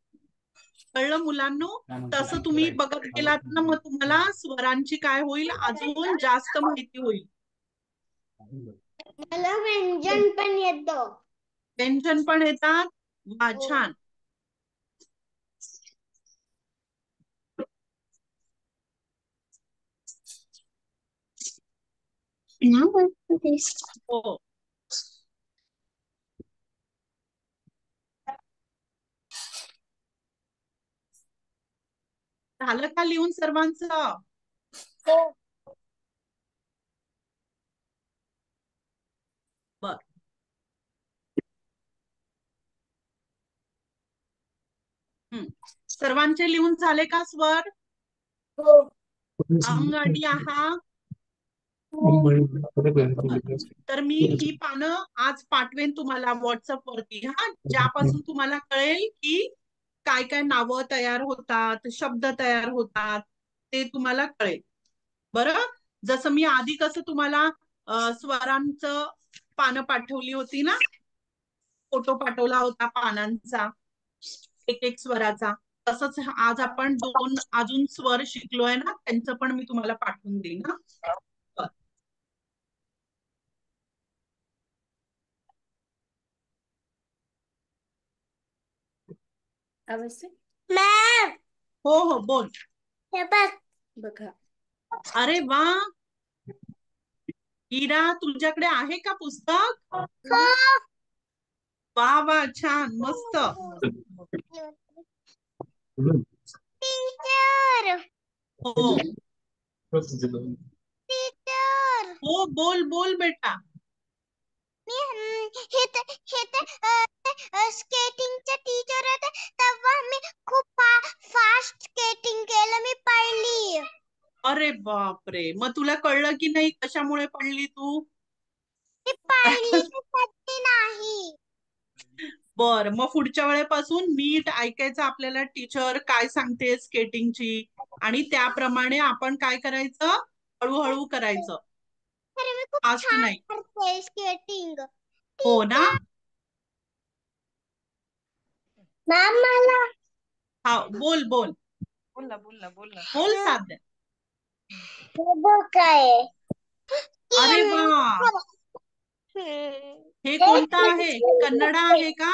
S4: कळलं मुलांनो? तसं तुम्ही बघत गेलात ना, मग तुम्हाला स्वरांची काय होईल, अजून जास्त माहिती होईल.
S1: मला व्यंजन पण येतं.
S4: व्यंजन पण येतात. वा,
S1: हो.
S4: छान. हो. झालं का लिहून सर्वांचं?
S1: हो.
S4: बर. सर्वांचे लिहून झाले का स्वर?
S1: हो.
S4: अंग आणि आहा. तर मी ही पानं आज पाठवेन तुम्हाला व्हॉट्सअप वरती, हा, ज्यापासून तुम्हाला कळेल की काय काय नावं तयार होतात, शब्द तयार होतात, ते तुम्हाला कळेल. बरं, जसं मी आधी कसं तुम्हाला स्वरांचं पानं पाठवली होती ना, फोटो पाठवला होता पानांचा, एक एक स्वराचा, तसंच आज आपण 2 अजून स्वर शिकलोय ना, त्यांचं पण मी तुम्हाला पाठवून देईन. हा.
S1: मॅम,
S4: हो हो, बोल.
S1: हे बघ.
S3: बघा.
S4: अरे वा, इरा, तुझ्याकडे आहे का पुस्तक?
S1: हो.
S4: वा वा, छान, मस्त.
S1: टीचर.
S4: हो
S1: टीचर.
S4: हो, बोल बोल बेटा.
S1: स्केटिंगचे टीचर होते तेव्हा मी खूप फास्ट स्केटिंग केलं, मी पडली.
S4: अरे बापरे, मग तुला कळलं की नाही कशामुळे पडली तू?
S1: मी पडली कधी नाही.
S4: बर, मग पुढच्या वेळेपासून नीट ऐकायचं आपल्याला टीचर काय सांगते स्केटिंगची, आणि त्याप्रमाणे आपण काय करायचं, हळूहळू करायचं,
S1: अरे मी खूप
S4: फास्ट
S1: छान
S4: नाही.
S1: करते स्केटिंग.
S4: हो ना?
S1: मॅम मला
S4: हा, बोल बोल बोल साध्या.
S1: हे बुक आहे.
S4: अरे वा, हे कोणतं आहे? कन्नडा आहे का?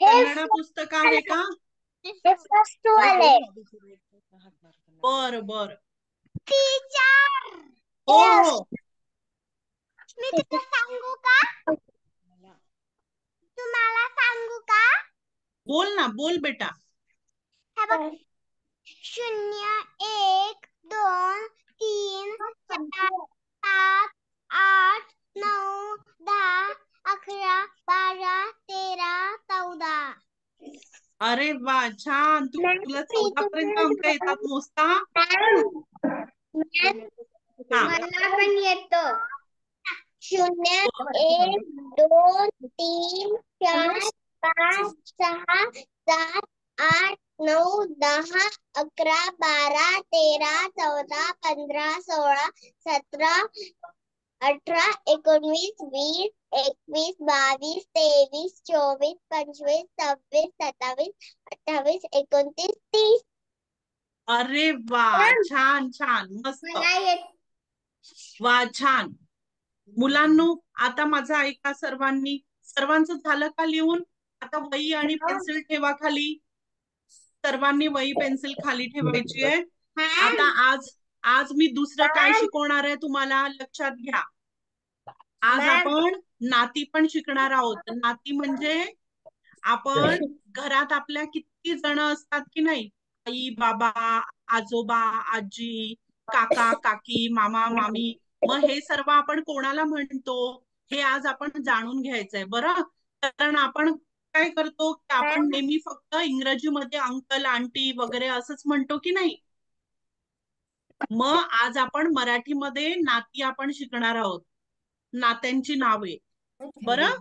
S4: कन्नडा पुस्तक आहे का?
S1: हे फर्स्ट वाले.
S4: बर बर.
S1: टीचर,
S4: हो हो,
S1: मी तुला सांगू का? तुम्हाला सांगू का?
S4: बोल ना, बोल बेटा.
S1: हे बघ. 0 1 2 3 4 5 8 9 10 11 12 13 14.
S4: अरे वा, छान. तुला 14 पर्यंत अंक येतात मोजता? हा,
S1: मला पण येतो. 0 1 2 3 4 5 6 7 8 9 10 11 12 13 14 15 16 17 18 19 20 21 22 23 24 25 26 27 28 29 30.
S4: अरे वा, छान छान, मस्त.
S1: मला येत.
S4: वा, छान. मुलांनो, आता माझं ऐका सर्वांचं झालं का लिहून? आता वही आणि पेन्सिल ठेवा खाली. सर्वांनी वही पेन्सिल खाली ठेवायची आहे. आता आज मी दुसरं काय शिकवणार आहे तुम्हाला, लक्षात घ्या. आज आपण नाती पण शिकणार आहोत. नाती म्हणजे आपण घरात आपल्या किती जण असतात की नाही, आई बाबा, आजोबा, आजी, काका काकी मामा मामी. मग हे सर्व आपण कोणाला म्हणतो हे आज आपण जाणून घ्यायचंय बरं. कारण आपण काय करतो की आपण नेहमी फक्त इंग्रजीमध्ये अंकल आंटी वगैरे असंच म्हणतो की नाही. मग आज आपण मराठीमध्ये नाती आपण शिकणार आहोत, नात्यांची नावे. बरं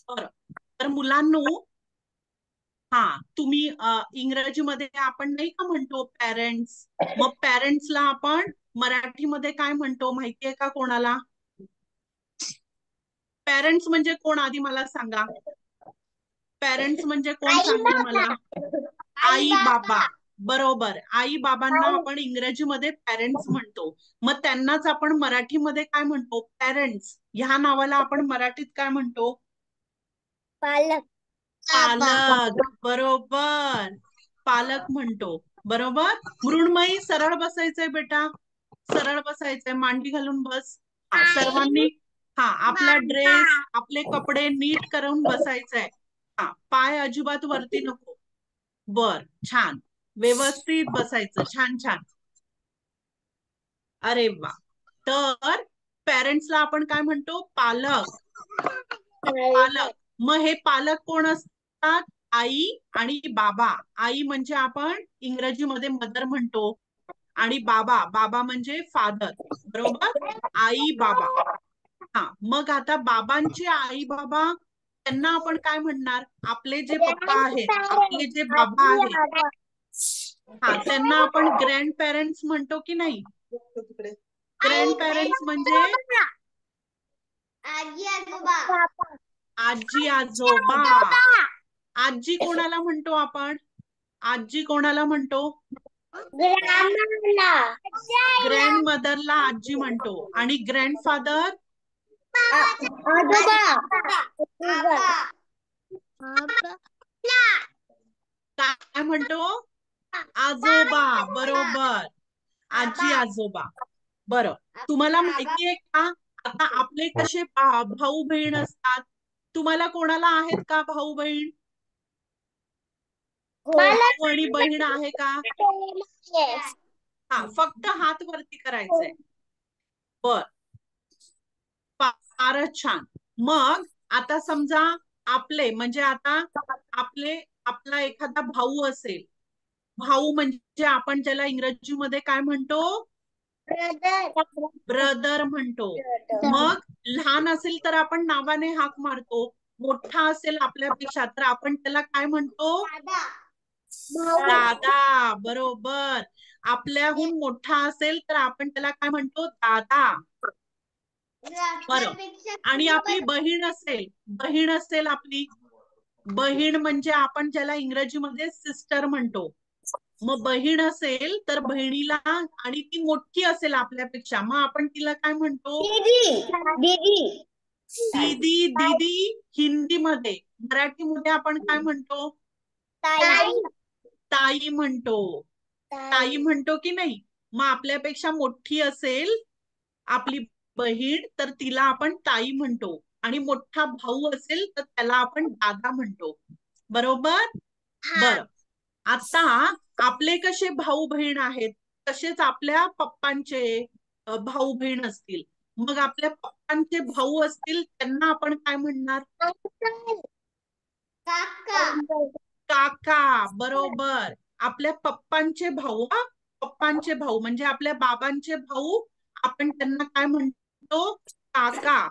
S4: बरं तर मुलांनो, हा तुम्ही इंग्रजीमध्ये आपण नाही का म्हणतो पॅरेंट्स, मग पॅरेंट्सला आपण मराठीमध्ये काय म्हणतो माहितीये का कोणाला? पॅरेंट्स म्हणजे कोण आधी मला सांगा. पॅरेंट्स म्हणजे कोण सांगेल मला? आई बाबा. बरोबर, आई बाबांना आपण इंग्रजीमध्ये पॅरेंट्स म्हणतो. मग त्यांनाच आपण मराठीमध्ये काय म्हणतो? पॅरेंट्स. ह्या नावाला आपण मराठीत काय म्हणतो?
S1: पालक.
S4: पालक. बरोबर, पालक म्हणतो. बरोबर. मृण्मयी सरळ बसायचंय बेटा, सरळ बसायचंय, मांडी घालून बस. सर्वांनी आपला ड्रेस आपले कपडे नीट करून बसायचंय. पाय अजिबात वरती नको. बर, छान, व्यवस्थित बसायचं. छान छान. अरे वा. तर पॅरेंट्सला आपण काय म्हणतो? पालक. पालक. मग हे पालक कोण असतात? आई आणि बाबा. आई म्हणजे आपण इंग्रजीमध्ये मदर म्हणतो, आणि बाबा, बाबा म्हणजे फादर. बरोबर, आई बाबा. मग आता बाबांचे आई बाबा त्यांना आपण काय म्हणणार? आपले जे पप्पा आहेत, आपले जे बाबा आहेत, त्यांना आपण ग्रँड पेरेंट्स म्हणतो की नाही? ग्रँड पेरेंट्स म्हणजे
S1: आजी आजोबा.
S4: आजी आजोबा. आजी कोणाला म्हणतो आपण? आजी कोणाला म्हणतो? ग्रँड मदरला आजी म्हणतो. आणि ग्रँडफादर? काय म्हणतो? आजोबा. बरोबर, आजी आजोबा. बरं, तुम्हाला माहितीये का आता आपले कसे भाऊ बहीण असतात? तुम्हाला कोणाला आहेत का भाऊ बहीण? भाऊ आणि बहीण आहे का? फक्त हात वरती करायचंय. बर, फारच छान. मग आता समजा आपले म्हणजे आता आपला एखादा भाऊ असेल. भाऊ म्हणजे आपण ज्याला इंग्रजीमध्ये काय म्हणतो? ब्रदर म्हणतो. मग लहान असेल तर आपण नावाने हाक मारतो. मोठा असेल आपल्यापेक्षा तर आपण त्याला काय म्हणतो? दादा. बरोबर, आपल्याहून मोठा असेल तर आपण त्याला काय म्हणतो? दादा. बरं, आणि आपली बहीण असेल आपली बहीण म्हणजे आपण ज्याला इंग्रजीमध्ये सिस्टर म्हणतो. मग बहीण असेल तर बहिणीला, आणि ती मोठी असेल आपल्यापेक्षा, मग आपण तिला काय म्हणतो? दीदी. दीदी हिंदीमध्ये. मराठीमध्ये आपण काय म्हणतो? ताई म्हणतो. ताई म्हणतो की नाही? मग आपल्यापेक्षा मोठी असेल आपली बहीण तर तिला आपण ताई म्हणतो, आणि मोठा भाऊ असेल तर त्याला आपण दादा म्हणतो. बरोबर. बर, आता आपले कसे भाऊ बहीण आहेत तसेच आपल्या पप्पांचे भाऊ बहीण असतील. मग आपल्या पप्पांचे भाऊ असतील त्यांना आपण काय म्हणणार? काका. बरोबर, आपल्या पप्पांचे भाऊ म्हणजे आपल्या बाबांचे भाऊ, आपण त्यांना काय म्हणतो? काका.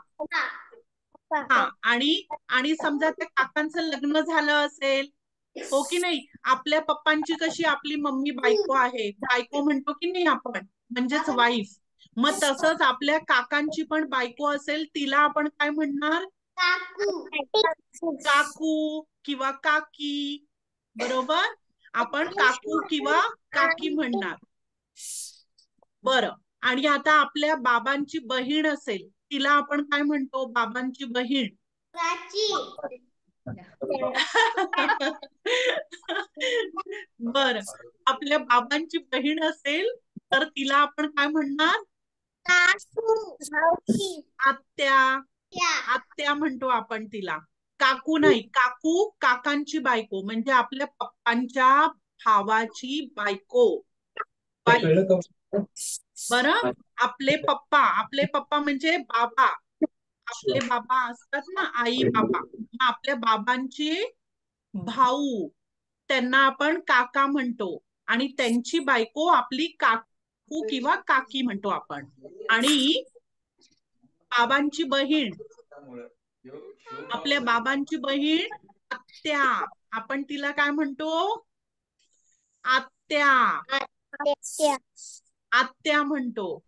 S4: आणि समजा त्या काकांचं लग्न झालं असेल, हो की नाही? आपल्या पप्पांची कशी आपली मम्मी बायको आहे, बायको म्हणतो की नाही आपण, म्हणजेच वाईफ. मग तसंच आपल्या काकांची पण बायको असेल, तिला आपण काय म्हणणार? काकू किंवा काकी. बरोबर, आपण काकू किंवा काकी म्हणणार. बरं, आणि आता आपल्या बाबांची बहीण असेल, तिला आपण काय म्हणतो? बाबांची बहीण. बर, आपल्या बाबांची बहीण असेल तर तिला आपण काय म्हणणार? आत्या म्हणतो आपण तिला. काकू नाही, काकू काकांची बायको म्हणजे आपल्या पप्पांच्या भावाची बायको. बाई. बरं, आपले पप्पा म्हणजे बाबा. आपले बाबा असतात ना, आई बाबा. मग आपल्या बाबांचे भाऊ त्यांना आपण काका म्हणतो आणि त्यांची बायको आपली काकू किंवा काकी म्हणतो आपण. आणि बाबांची बहीण, आपल्या बाबांची बहीण आत्या, आपण तिला काय म्हणतो? आत्या. आत्या म्हणतो.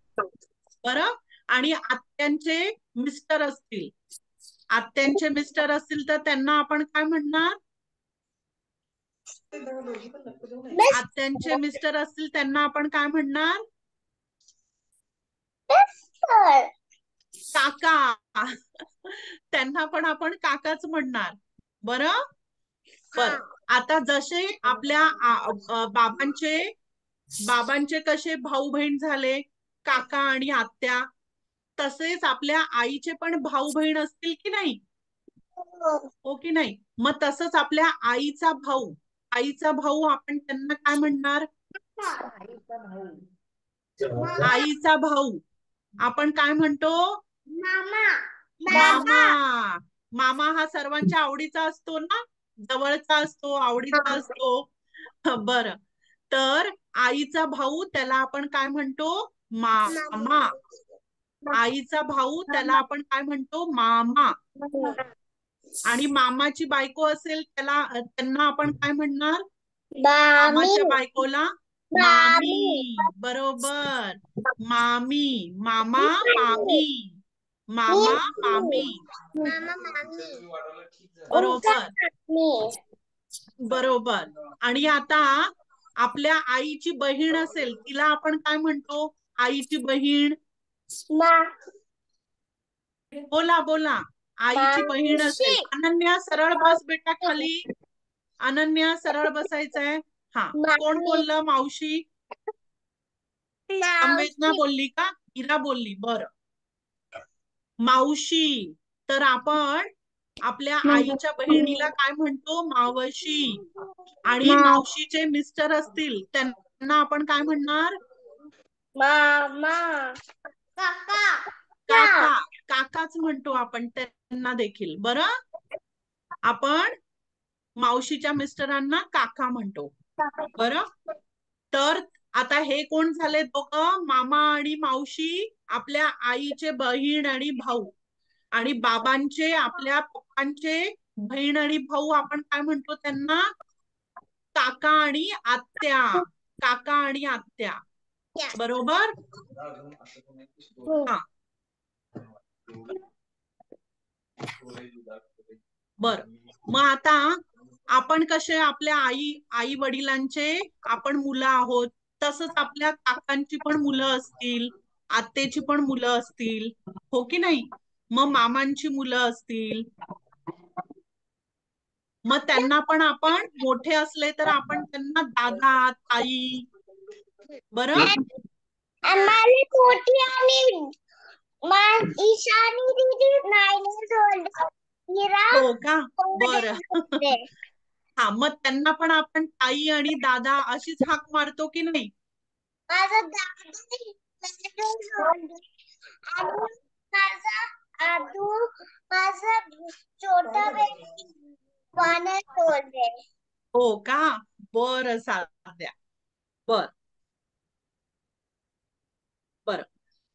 S4: बरं, आणि आत्यांचे मिस्टर असतील, तर त्यांना आपण काय म्हणणार? आत्यांचे मिस्टर असतील त्यांना आपण काय म्हणणार? काका. त्यांना पण आपण काकाच म्हणणार. बरं. आता जसे आपल्या बाबांचे कसे भाऊ बहीण झाले, काका आणि आत्या, तसेच आपल्या आईचे पण भाऊ बहीण असतील की नाही? हो की नाही? मग तसंच आपल्या आईचा भाऊ आपण त्यांना काय म्हणणार? आईचा भाऊ आपण काय म्हणतो? मामा. मामा हा सर्वांच्या आवडीचा असतो ना, जवळचा असतो, आवडीचा असतो. बरं, तर आईचा भाऊ त्याला आपण काय म्हणतो? मामा. आईचा भाऊ त्याला आपण काय म्हणतो? मामा. आणि मामाची बायको असेल त्यांना आपण काय म्हणणार? मामाच्या बायकोला मामी. बरोबर, मामी. मामा मामी. मामा मामी. बरोबर. आणि आता आपल्या आईची बहीण असेल तिला आपण काय म्हणतो? आईची बहीण. बोला. आईची बहीण असेल. अनन्या सरळ बस बेटा खाली. अनन्या सरळ बसायचंय. हा, कोण बोललं? मावशी. संवेदना बोलली का? इरा बोलली. बरं, मावशी. तर आपण आपल्या आईच्या बहिणीला काय म्हणतो? मावशी. आणि मावशीचे मिस्टर असतील त्यांना आपण काय म्हणणार? काकाच म्हणतो आपण त्यांना देखील. बरं, आपण मावशीच्या मिस्टरांना काका म्हणतो. बरं, तर आता हे कोण झाले दोघं? मामा आणि मावशी आपल्या आईचे बहीण आणि भाऊ. आणि बाबांचे, आपल्या पप्पांचे बहीण आणि भाऊ आपण काय म्हणतो त्यांना? काका आणि आत्या. बरोबर. हा, बर. मग आता आपण कसे आपल्या आई वडिलांचे आपण मुलं आहोत, तसंच आपल्या काकांची पण मुलं असतील, आत्याची पण मुलं असतील, हो की नाही? मग मामांची मुलं असतील, मग त्यांना पण आपण मोठे असले तर आपण त्यांना दादा, ताई. बरं, हो का? बरं. हा, मग त्यांना पण आपण ताई आणि दादा अशीच हाक मारतो की नाही? हो का? बरं, साध्या. बर,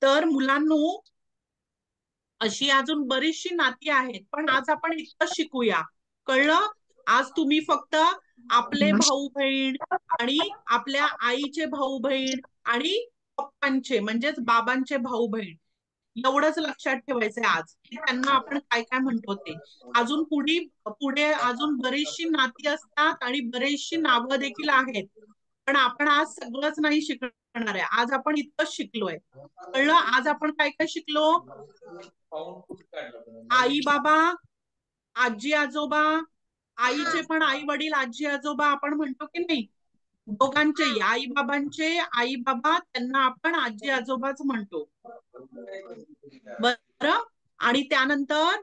S4: तर मुलांनो, अशी अजून बरीचशी नाती आहेत, पण आज आपण इतकं शिकूया. कळलं? आज तुम्ही फक्त आपले भाऊ बहीण आणि आपल्या आईचे भाऊ बहीण आणि पप्पांचे म्हणजेच बाबांचे भाऊ बहीण एवढंच लक्षात ठेवायचंय आज, की त्यांना आपण काय काय म्हणतो ते. अजून पुढे अजून बरीचशी नाती असतात आणि बरीचशी नावं देखील आहेत, पण आपण आज सगळंच नाही शिकणार आहे. आज आपण इतकंच शिकलोय. कळलं? आज आपण काय काय शिकलो? आई बाबा, आजी आजोबा, आईचे पण आई वडील, आजी आजोबा आपण म्हणतो की नाही? दोघांचेही, आई बाबांचे आई बाबा त्यांना आपण आजी आजोबाच म्हणतो. बरं, आणि त्यानंतर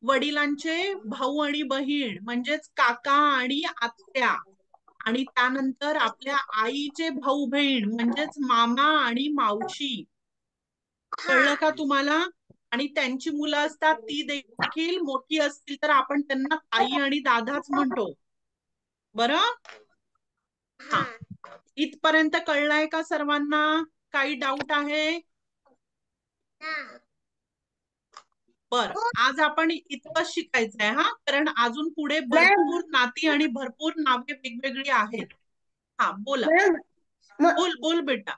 S4: वडिलांचे भाऊ आणि बहीण म्हणजेच काका आणि आत्या, आणि त्यानंतर आपल्या आईचे भाऊ बहीण म्हणजेच मामा आणि मावशी, कळलं का तुम्हाला? आणि त्यांची मुलं असतात ती देखील मोठी असतील तर आपण त्यांना ताई आणि दादाच म्हणतो. बरं, हा, इथपर्यंत कळलंय का सर्वांना? काही डाऊट आहे? बर, आज आपण इतकं शिकायचंय हा, कारण अजून पुढे भरपूर नाती आणि भरपूर नावे वेगवेगळी आहेत. हा, बोला. बोल बोल बेटा.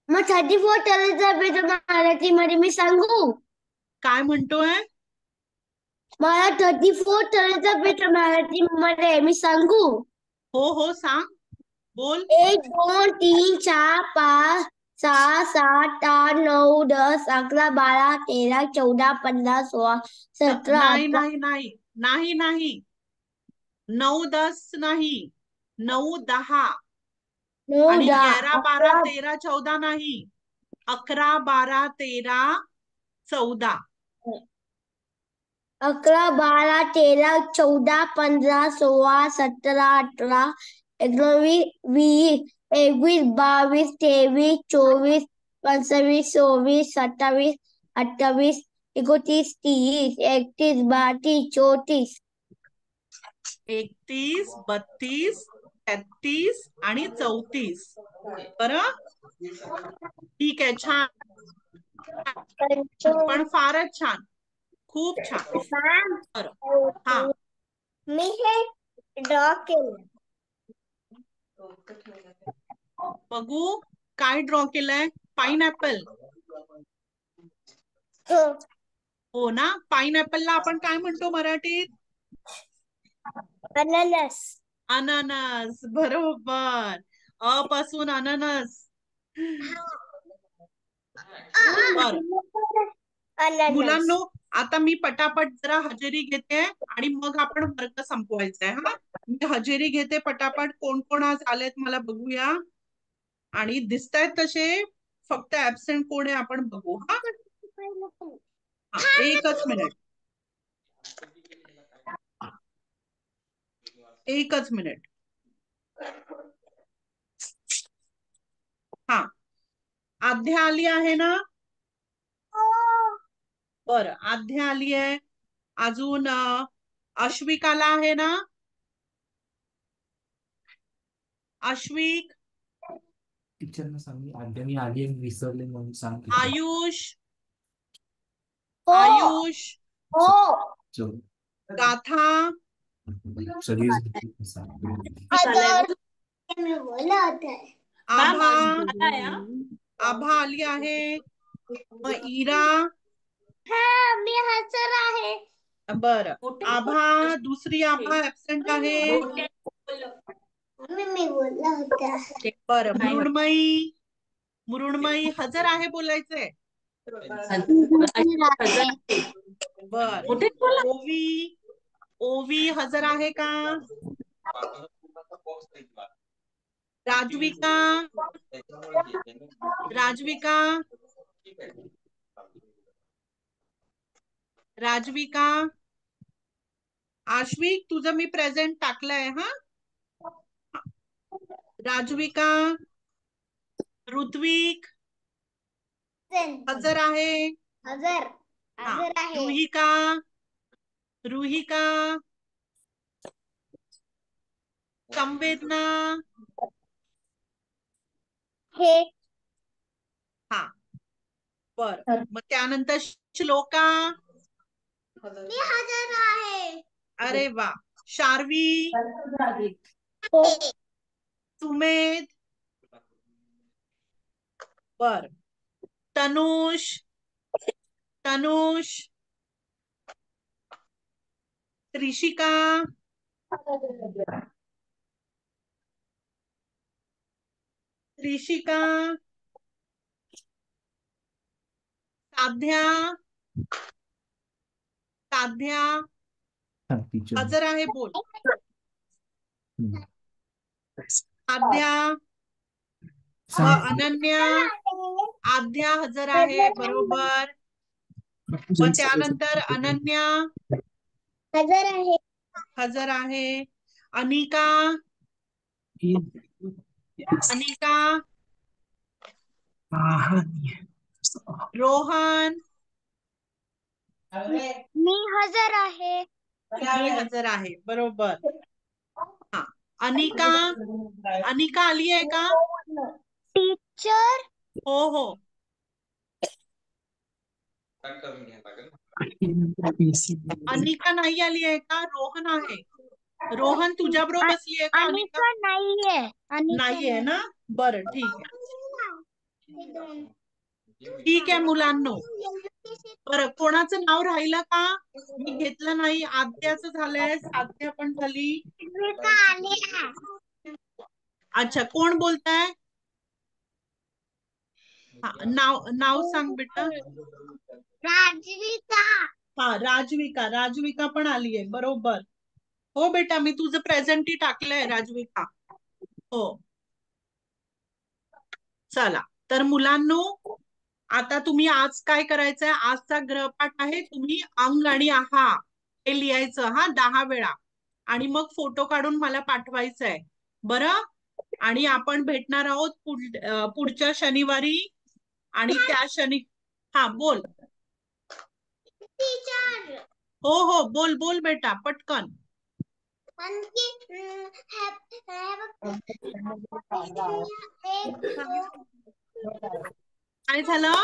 S1: मग 34 टनेचा पेज मराठीमध्ये मी सांगू?
S4: काय म्हणतोय?
S1: मला 34 टनेचा पेज मराठीमध्ये मी सांगू?
S4: हो हो, सांग, बोल.
S1: 1 2 3 4 5 6 7 8 9 10 11 12 13 14 15 16 17
S4: नाही
S1: 18
S4: नाही नाही नाही नाही, 9 10 नाही, 9 10
S1: 9
S4: आणि
S1: 10
S4: 11 12 13 14 नाही, 11 12 13 14.
S1: 11 12 13 14 15 16 17 18 19 20 21 22 23 24 25 26 27 28 29 30 31 32 34.
S4: 31 32 33 आणि 34. बरं, ठीक आहे, छान, पण फारच छान, खूप छान. बरं, हा,
S1: मी हे ड्रॉ केलं.
S4: बघू काय ड्रॉ केलंय. पाइनएपल. हो ना, पाइनएपलला आपण काय म्हणतो मराठीत?
S1: अननस.
S4: अननस, बरोबर. अ पासून अननस. बर, मुलांनो, आता मी पटापट जरा हजेरी घेते आणि मग आपण वर्ग संपवायचा आहे. हा, मी हजेरी घेते पटापट. कोण कोण आज आलेत मला बघूया. आणि दिसतायत तसे, फक्त ऍबसेंट कोण आहे आपण बघू. हा, एकच मिनिट, एकच मिनिट. हा, आध्या आली आहे ना? बरं, आध्या आली आहे. अजून अश्विकाला आहे ना? अश्विक,
S5: टीचरना सांग आद्या मी आली विसरले म्हणून सांग.
S4: आयुष,
S1: हो.
S4: आयुष,
S1: हो.
S4: गाथा,
S5: सगळी
S4: आभा, आभा आली आहे. मग इरा,
S1: मी हसर आहे.
S4: बर, आभा, दुसरी आभा ऍबसेंट आहे.
S1: मी बोलला होता.
S4: बर, मृण्मयी, मृण्मयी हजर आहे बोलायचंय. बर, ओवी, ओवी हजर आहे का? राजविका, राजविका, राजविका, आश्विक तुझं मी प्रेझेंट टाकलंय. हा, राजविका, ऋत्विक हजर आहे.
S1: हजर.
S4: हा,
S1: हजर आहे.
S4: रुहिका, रुहिका, संवेदना,
S1: हे.
S4: हा, बर, मग त्यानंतर श्लोका,
S1: मी हजर आहे.
S4: अरे वा, शार्वी,
S1: हो.
S4: सुमेध, बर, तनुष, तनुष, त्रिशिका, त्रिशिका, साध्या, साध्या हजर आहे बोल. साध्या, अनन्या, आध्या हजर आहे बरोबर. मग त्यानंतर अनन्या
S1: हजर आहे.
S4: हजर आहे. अनिका, अनिका, रोहन,
S1: मी हजर आहे.
S4: मी हजर आहे. बरोबर. हा, अनिका, अनिका आली आहे का?
S1: टीचर,
S4: हो हो. अनिका नाही आली आहे का? रोहन आहे. रोहन तुझ्या बरोबर बसली आहे का अनिका?
S1: अनिका नाहीये.
S4: नाहीये ना? बरं, ठीक आहे. ठीक आहे मुलांनो. बरं, कोणाचं नाव राहिलं का? मी घेतलं नाही. आद्याचं झालंय, साध्या पण झाली. अच्छा, कोण बोलताय? नाव नाव सांग बेटा.
S1: राजविका.
S4: हा, राजविका. राजविका पण आली आहे. बरोबर. हो बेटा, मी तुझं प्रेझेंटी टाकलंय राजविका. हो. चला, तर मुलांनो, आता तुम्ही आज काय करायचंय? आजचा गृहपाठ आहे, तुम्ही अंग आणि आहा हे लिहायचं 10 वेळा आणि मग फोटो काढून मला पाठवायचंय. बरं? आणि आपण भेटणार आहोत पुढच्या शनिवारी. आणि त्या हा, बोल.
S1: टीचर,
S4: हो हो, बोल बोल बेटा, पटकन. काय झालं?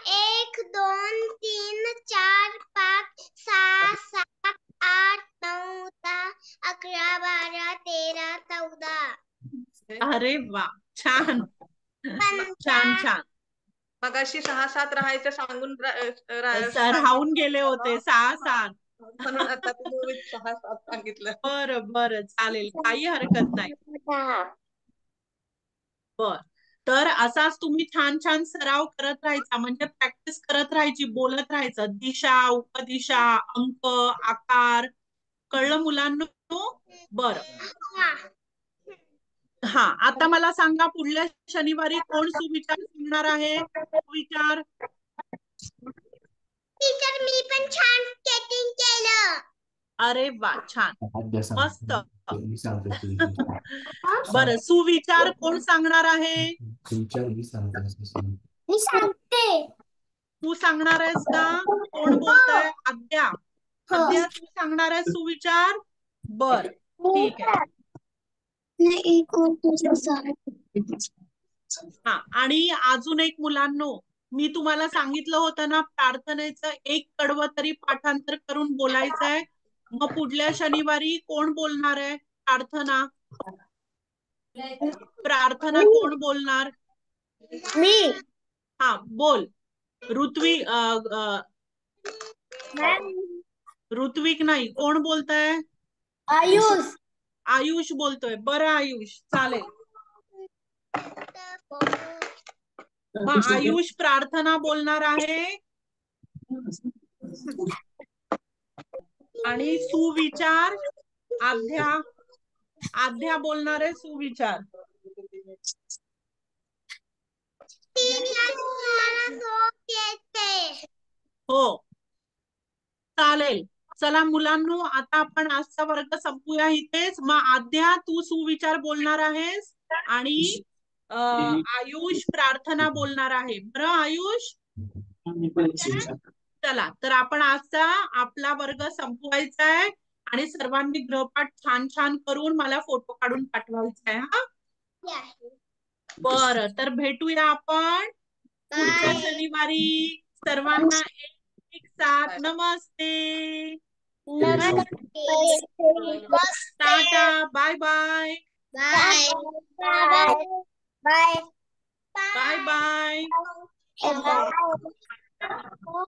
S1: 1 2 3 4 5 6 7 8 9 10 11 12 13 14.
S4: अरे वा, छान छान छान.
S3: मगाशी 6-7 राहायचं सांगून
S4: राहून गेले होते 6 7.
S3: म्हणून आता तुम्ही 6-7 सांगितलं.
S4: बरं बरं, चालेल, काही हरकत नाही. बर, तर असाच तुम्ही छान छान सराव करत राहायचा, म्हणजे प्रॅक्टिस करत राहायची, बोलत राहायचं. दिशा, उपदिशा, अंक, आकार. कळलं मुलांना? बर. हा, आता मला सांगा, पुढल्या शनिवारी कोण सुविचार सांगणार आहे? सुविचार.
S1: टीचर, मी पण छान स्केटिंग केलं.
S4: अरे वा, छान, मस्त. बरं, सुविचार कोण सांगणार आहे?
S1: मी सांगते.
S4: तू सांगणार आहेस का? कोण बोलतय? आद्या. आद्या, तू सांगणार आहेस सुविचार? बर, ठीक आहे. हा, आणि अजून एक मुलांनो, मी तुम्हाला सांगितलं होतं ना, प्रार्थनेचं 1 कडवं तरी पाठांतर करून बोलायचंय. मग पुढल्या शनिवारी कोण बोलणार आहे प्रार्थना? प्रार्थना कोण बोलणार?
S1: मी.
S4: हा, बोल. ऋत्विक नाही, कोण बोलताय?
S1: आयुष.
S4: आयुष बोलतोय. बरं आयुष, चालेल. मग आयुष प्रार्थना बोलणार आहे. आणि सुविचार आद्या बोलणार आहे सुविचार. हो, चालेल. चला मुलांनो, आता आपण आजचा वर्ग संपूया इथेच. मग आद्या, तू सुविचार बोलणार आहेस आणि आयुष प्रार्थना बोलणार आहे. बरं आयुष? चला, तर आपण आजचा आपला वर्ग संपवायचा आहे आणि सर्वांनी गृहपाठ छान छान करून मला फोटो काढून पाठवायचा आहे. हा, बरं, तर भेटूया आपण पुढच्या शनिवारी. सर्वांना एक साथ नमस्ते. टाटा, bye bye.
S1: Bye bye bye
S4: bye bye.
S1: Bye.